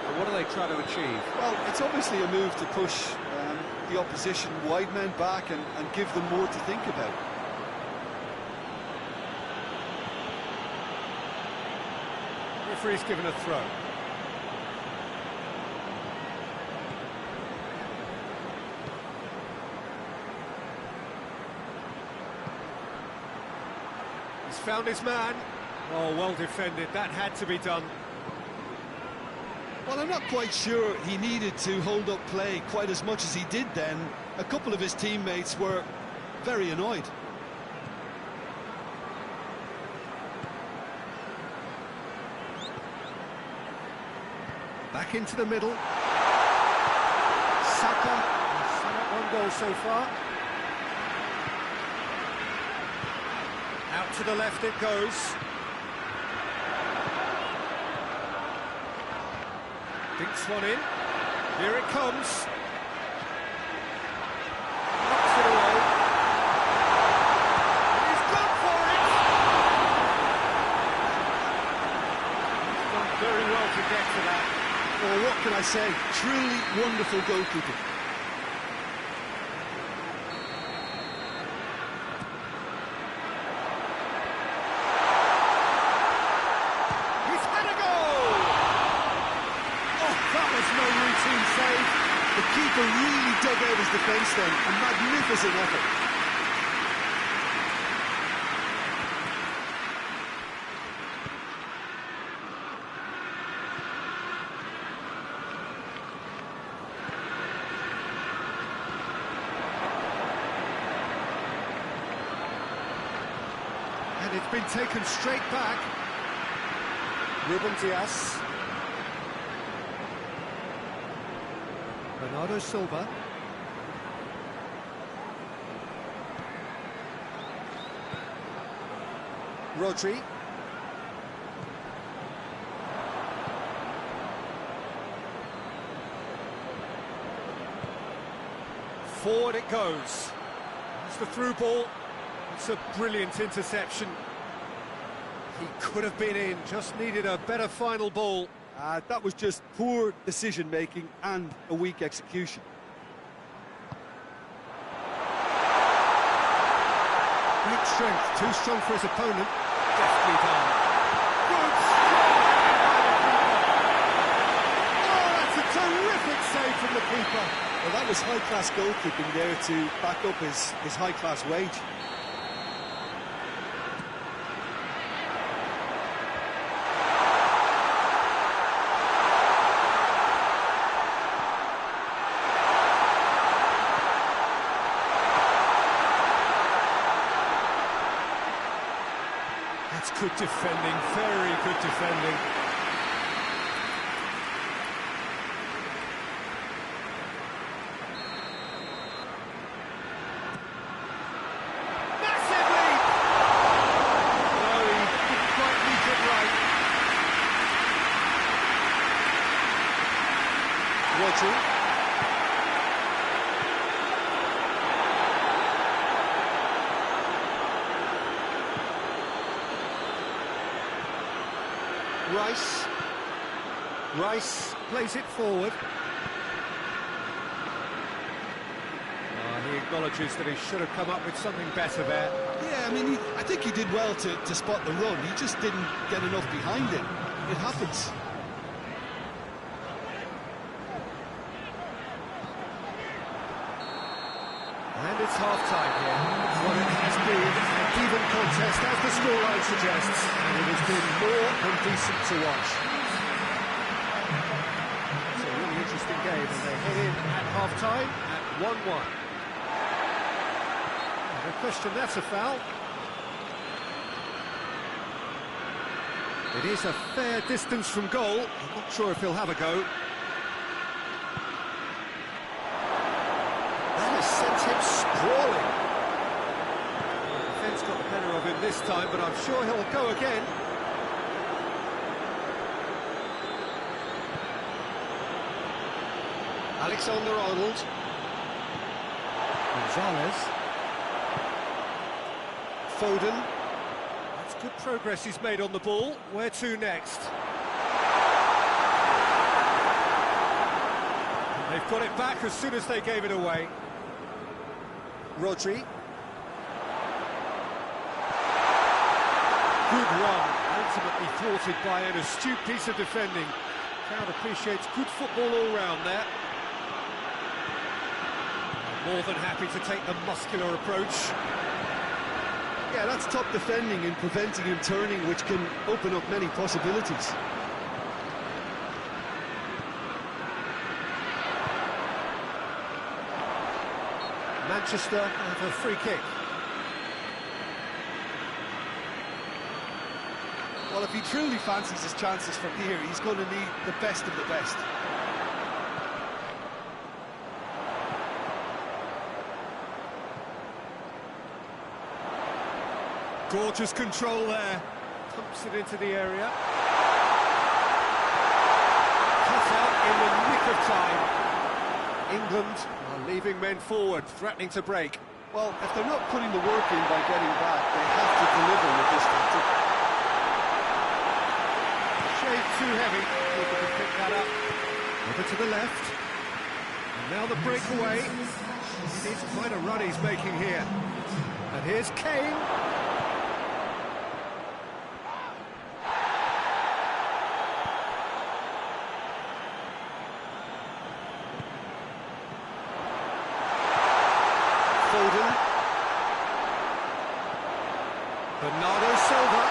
And what are they trying to achieve? Well, it's obviously a move to push the opposition wide men back and give them more to think about. Referee's given a throw. He's found his man. Oh, well defended. That had to be done. Well, I'm not quite sure he needed to hold up play quite as much as he did then. A couple of his teammates were very annoyed. Back into the middle. Saka. One goal so far. Out to the left it goes. Dinks one in. Here it comes. Knocks it away. He's gone for it! He's done very well to get to that. Well, what can I say? Truly wonderful goalkeeping. He's had a goal! Oh, that was no routine save. The keeper really dug out his defence then. A magnificent effort. And it's been taken straight back. Ruben Diaz. Bernardo Silva. Rodri. Forward it goes. It's the through ball. It's a brilliant interception. He could have been in, just needed a better final ball. That was just poor decision-making and a weak execution. Great strength, too strong for his opponent. Deftly done. Good Oh, that's a terrific save from the keeper. Well, that was high-class goalkeeping there to back up his high-class wage. That's good defending, very good defending. Rice plays it forward. He acknowledges that he should have come up with something better there. Yeah, I mean, I think he did well to spot the run. He just didn't get enough behind it. It happens. And it's half-time here. What it has been an even contest, as the scoreline suggests, and it has been more than decent to watch. It's a really interesting game, and they head in at half-time at 1-1. No question, that's a foul. It is a fair distance from goal. I'm not sure if he'll have a go. That has sent him sprawling. The defence got the better of him this time, but I'm sure he'll go again. Alexander-Arnold. Gonzalez. Foden. That's good progress he's made on the ball. Where to next? They've got it back as soon as they gave it away. Rodri. Good run, ultimately thwarted by an astute piece of defending. Crowd appreciates good football all round there. More than happy to take the muscular approach. Yeah, that's top defending and preventing him turning, which can open up many possibilities. Manchester have a free kick. Well, if he truly fancies his chances from here, he's going to need the best of the best. Gorgeous control there. Pumps it into the area. Cut out in the nick of time. England are leaving men forward, threatening to break. Well, if they're not putting the work in by getting back, they have to deliver with this tactic. Shade too heavy. Keeper can pick that up. Over to the left. And now the breakaway. It's quite a run he's making here. And here's Kane. Foden. Bernardo Silva.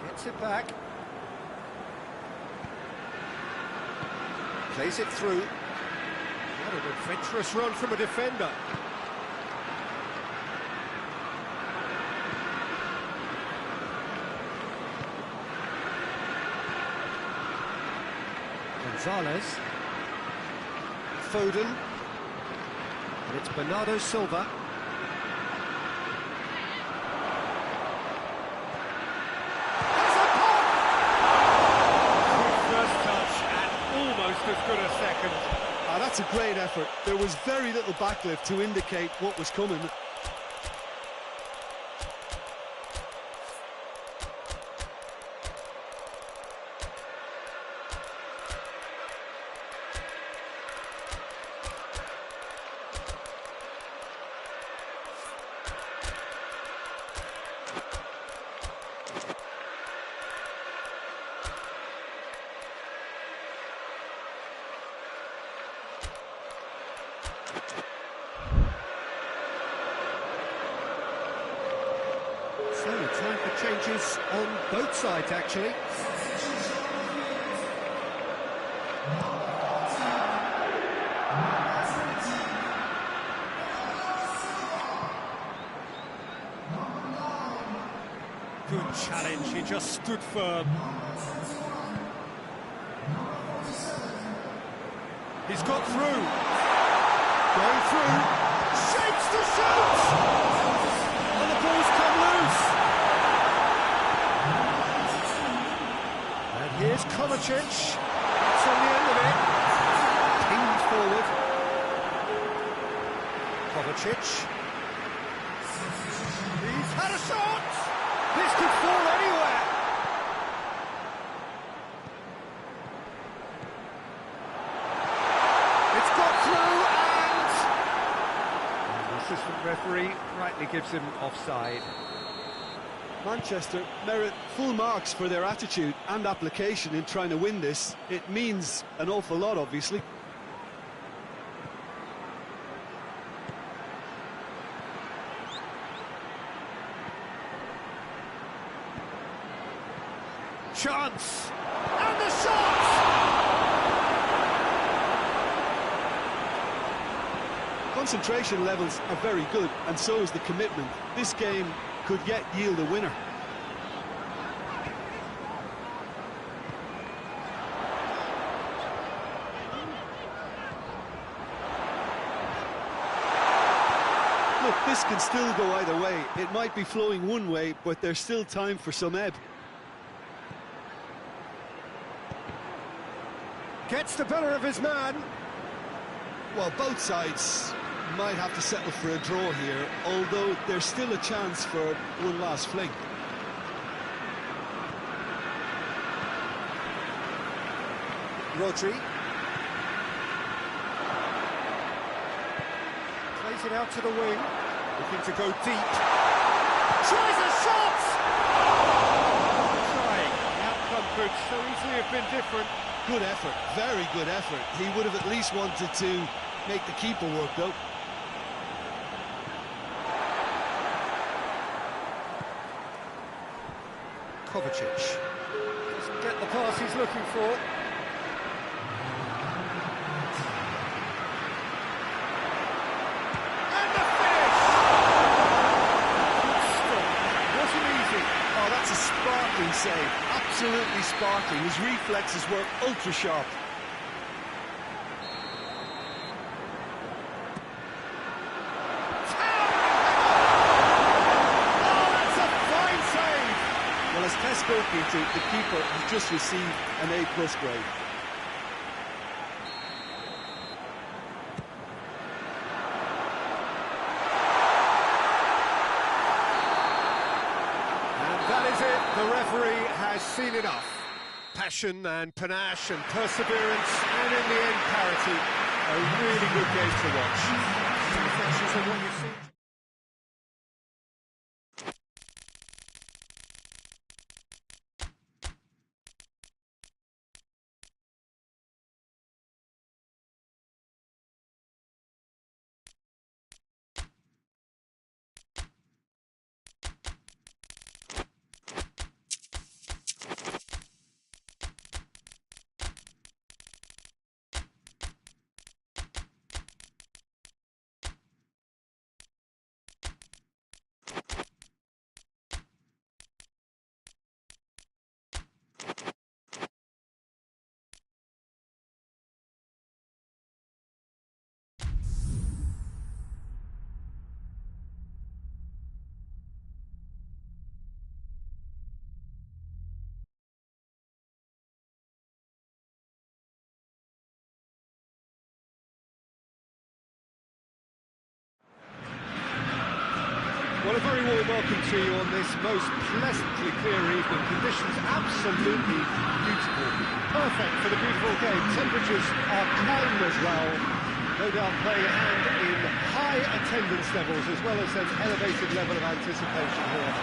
Gets it back. Plays it through. What an adventurous run from a defender. Gonzalez. Foden. And it's Bernardo Silva. There's a pop! Good first touch and almost as good a second. That's a great effort. There was very little backlift to indicate what was coming. So, time for changes on both sides, actually. Good challenge, he just stood firm. He's got through. Going through. Shapes to shoot! And the ball's come loose. And here's Kovacic. That's on the end of it. Pinged forward. Kovacic. He's had a shot! This could fall anywhere! It's got through and the assistant referee rightly gives him offside. Manchester merit full marks for their attitude and application in trying to win this. It means an awful lot, obviously. Chance! And the shot! Concentration levels are very good, and so is the commitment. This game could yet yield a winner. Look, this can still go either way. It might be flowing one way, but there's still time for some ebb. Gets the better of his man. Well, both sides might have to settle for a draw here, although there's still a chance for one last fling. Rodri. Plays it out to the wing. Looking to go deep. Tries a shot! Trying. The outcome could so easily have been different. Good effort, very good effort. He would have at least wanted to make the keeper work, though. Kovacic doesn't get the pass he's looking for. And the finish! Wasn't easy. Oh, that's a sparkling save. Absolutely sparkling. His reflexes were ultra sharp. As Tess spoken to, the keeper has just received an A+ grade. And that is it. The referee has seen enough. Passion and panache and perseverance, and in the end, parity. A really good game to watch. Some reflections on what you've seen. Well, a very warm welcome to you on this most pleasantly clear evening. Conditions absolutely beautiful. Perfect for the beautiful game. Temperatures are calm as well. No doubt playing a hand in high attendance levels as well as an elevated level of anticipation here.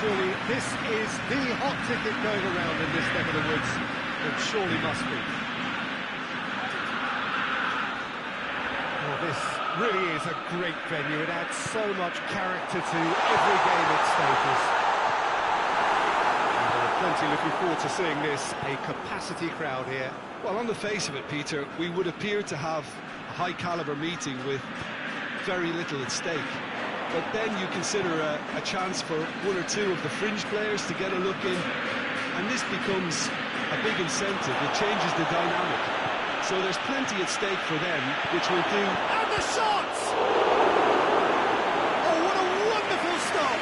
Surely this is the hot ticket going around in this neck of the woods. It surely must be. Well, this really is a great venue. It adds so much character to every game it stages. And there are plenty looking forward to seeing this, a capacity crowd here. Well, on the face of it, Peter, we would appear to have a high-caliber meeting with very little at stake. But then you consider a chance for one or two of the fringe players to get a look in, and this becomes a big incentive. It changes the dynamic. So there's plenty at stake for them, which will do... And the shot! Oh, what a wonderful stop!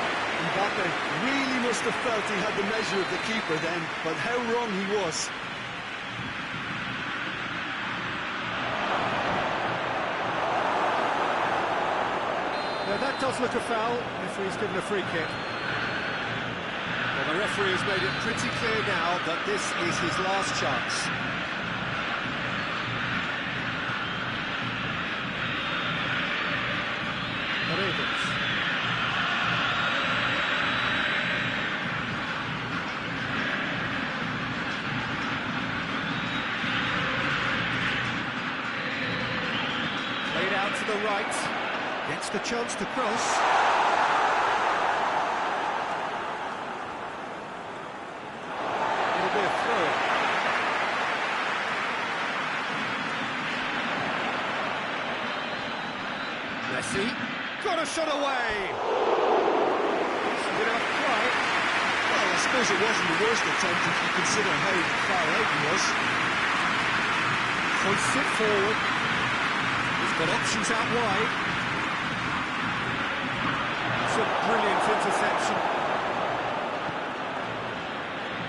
Mbappe really must have felt he had the measure of the keeper then, but how wrong he was. Yeah, that does look a foul if he's given a free kick. Well, the referee has made it pretty clear now that this is his last chance. Paredes. Played out to the right. Gets the chance to cross. It'll be a throw. Messi. Got a shot away. It's a bit of a try. Well, I suppose it wasn't the worst attempt if you consider how far out he was. Hoists it forward. He's got options out wide. It's a brilliant interception.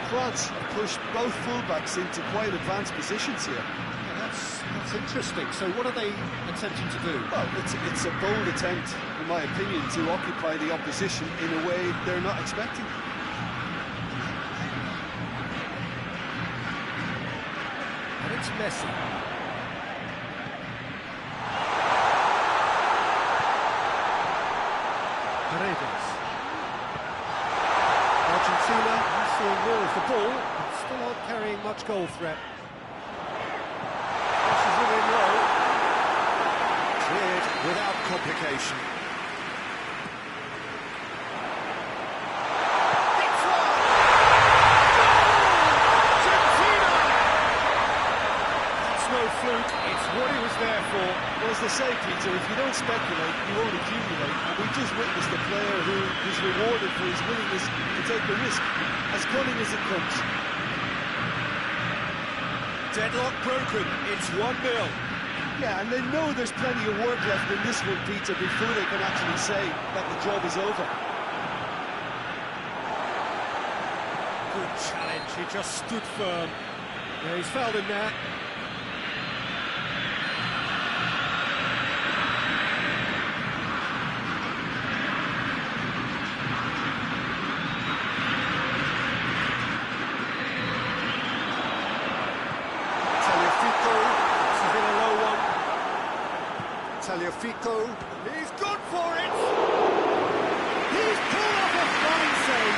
France have pushed both fullbacks into quite advanced positions here. Yeah, that's interesting. So what are they attempting to do? Well, it's a bold attempt, in my opinion, to occupy the opposition in a way they're not expecting. And it's Messi. Paredes. Argentina seeing more of the ball, but still aren't carrying much goal threat. Pushes it in low. Cleared without complication. It's one! Argentina! That's no fluke, it's what he was there for. Well, as they say, Peter, if you don't speculate, you won't accumulate. And we just witnessed a player who is rewarded for his willingness to take the risk, as cunning as it comes. Deadlock broken, it's 1-0. Yeah, and they know there's plenty of work left in this one, Peter, before they can actually say that the job is over. Good challenge, he just stood firm. Yeah, he's fouled him there. Fico, he's good for it! He's pulled off a fine save!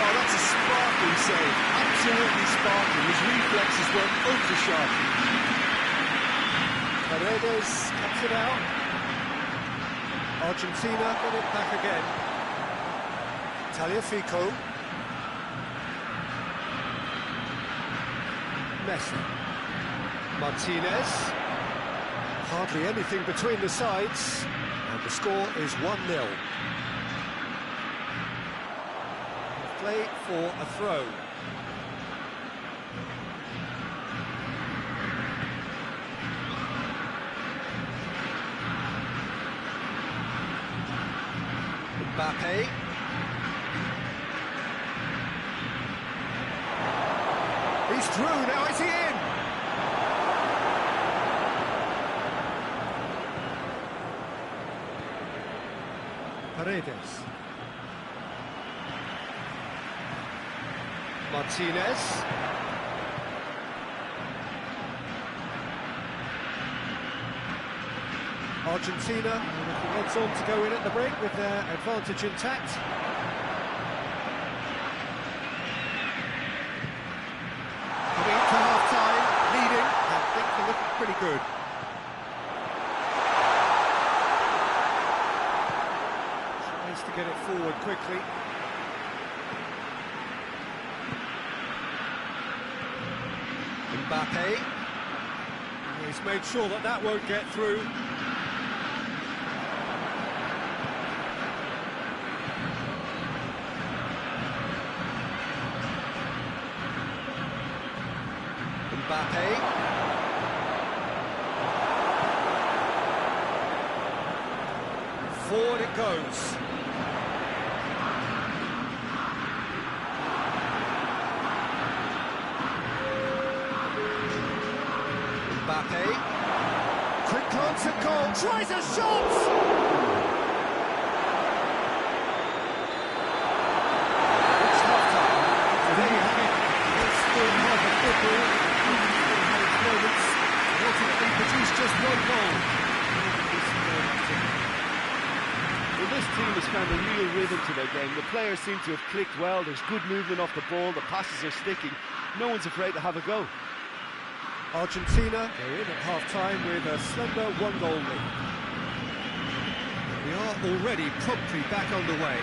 Oh, that's a sparkling save. Absolutely sparkling. His reflexes were ultra sharp. Paredes cuts it out. Argentina get it back again. Fico. Messi. Martinez. Hardly anything between the sides, and the score is 1-0. Play for a throw. Mbappe. He's through, now is he in? Paredes. Martinez. Argentina looking odds on to go in at the break with their advantage intact. Coming up to half-time, leading, and things are looking pretty good. To get it forward quickly. Mbappe. He's made sure that that won't get through. Mbappe. Forward it goes. Mbappe, quick glance at goal, tries a shot! found a real rhythm to their game. The players seem to have clicked well. There's good movement off the ball. The passes are sticking. No one's afraid to have a go. Argentina go in at half-time with a slender one-goal lead. We are already promptly back underway.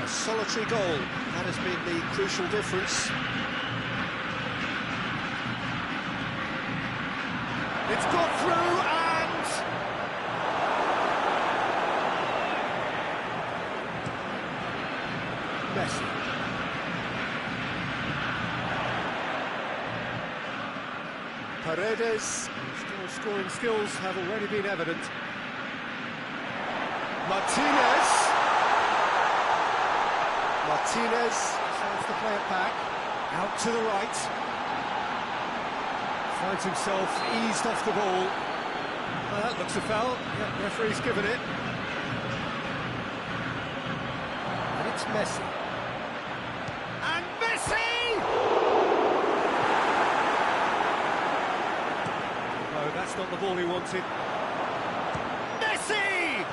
A solitary goal, that has been the crucial difference. It's got through and... Messi. Paredes, whose scoring skills have already been evident. Martinez decides to play it back, out to the right. Finds himself eased off the ball. That looks a foul. Yeah, referee's given it. And it's Messi. And Messi! No, that's not the ball he wanted. Messi!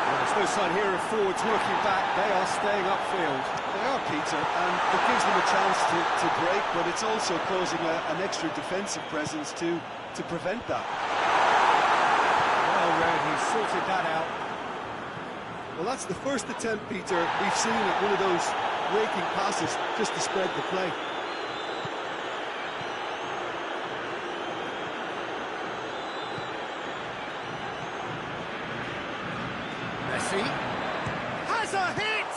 Well, there's no sign here of forwards working back. They are staying upfield. They are, Peter, and it gives them a chance to break, but it's also causing an extra defensive presence to prevent that. Well read, he sorted that out. Well, that's the first attempt, Peter, we've seen at one of those raking passes just to spread the play. Messi has a hit!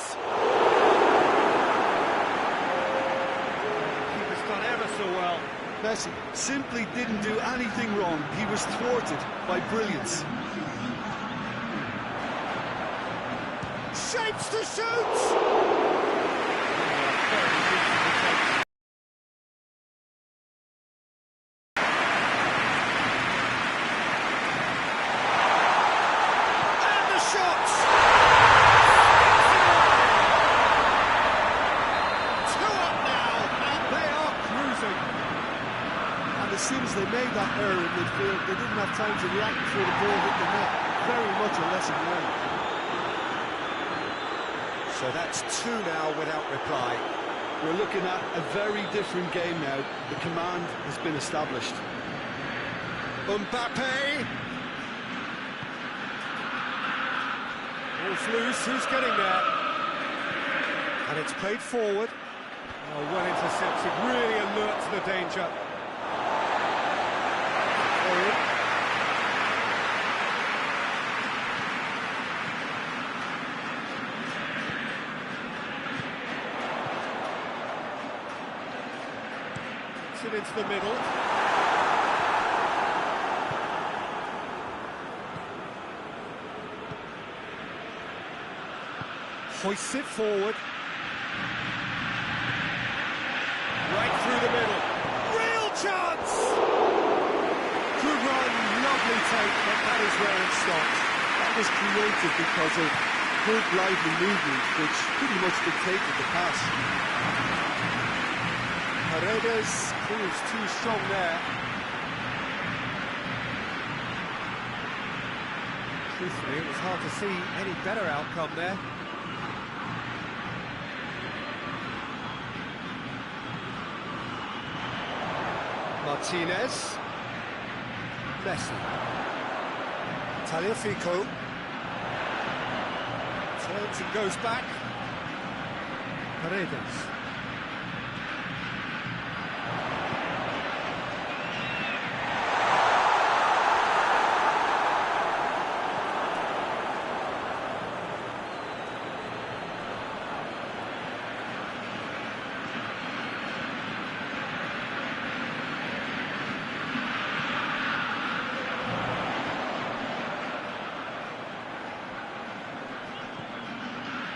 Keeper's done ever so well. Messi simply didn't do anything wrong. He was thwarted by brilliance. Shapes to shoot! And the shot! 2 up now, and they are cruising. And as soon as they made that error in midfield, they didn't have time to react before the ball hit the net. Very much a lesson learned. So that's 2 now without reply. We're looking at a very different game now. The command has been established. Mbappe! Ball's loose, who's getting there? And it's played forward. Oh, well intercepted, really alert to the danger. Forward. It into the middle. Hoists it forward. Right through the middle. Real chance! Good run, lovely take, but that is where it stops. That was created because of good lively movement, which pretty much dictated the pass. Paredes proves too strong there. Truthfully, it was hard to see any better outcome there. Martinez. Messi. Tagliafico. Turns and goes back. Paredes.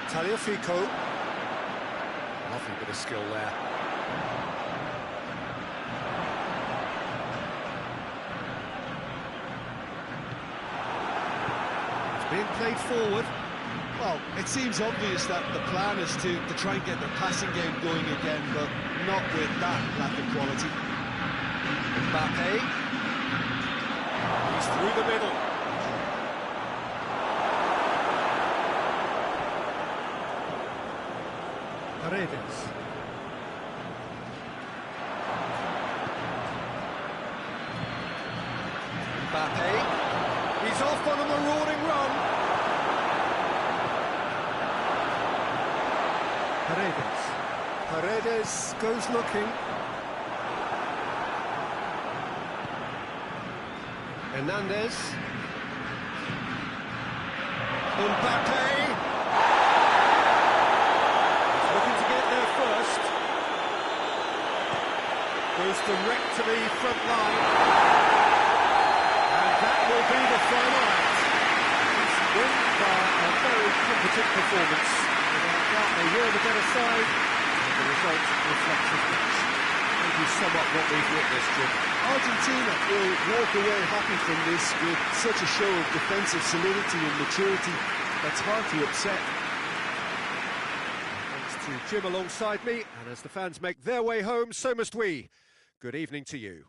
Tagliafico. Lovely bit of skill there. It's being played forward. Well, it seems obvious that the plan is to try and get their passing game going again, but not with that lack of quality. Mbappe. He's through the middle. Paredes. Mbappe. He's off on a marauding run. Paredes. Paredes goes looking. Hernandez. Mbappe. He's looking to get there first. Goes direct to the front line. And that will be the final act. It's won by a very competent performance. Without doubt, they were the better side, and the result reflects as much. Maybe sum up what we've witnessed, Jim. Argentina will walk away happy from this with such a show of defensive solidity and maturity that's hard to upset. Thanks to Jim alongside me, and as the fans make their way home, so must we. Good evening to you.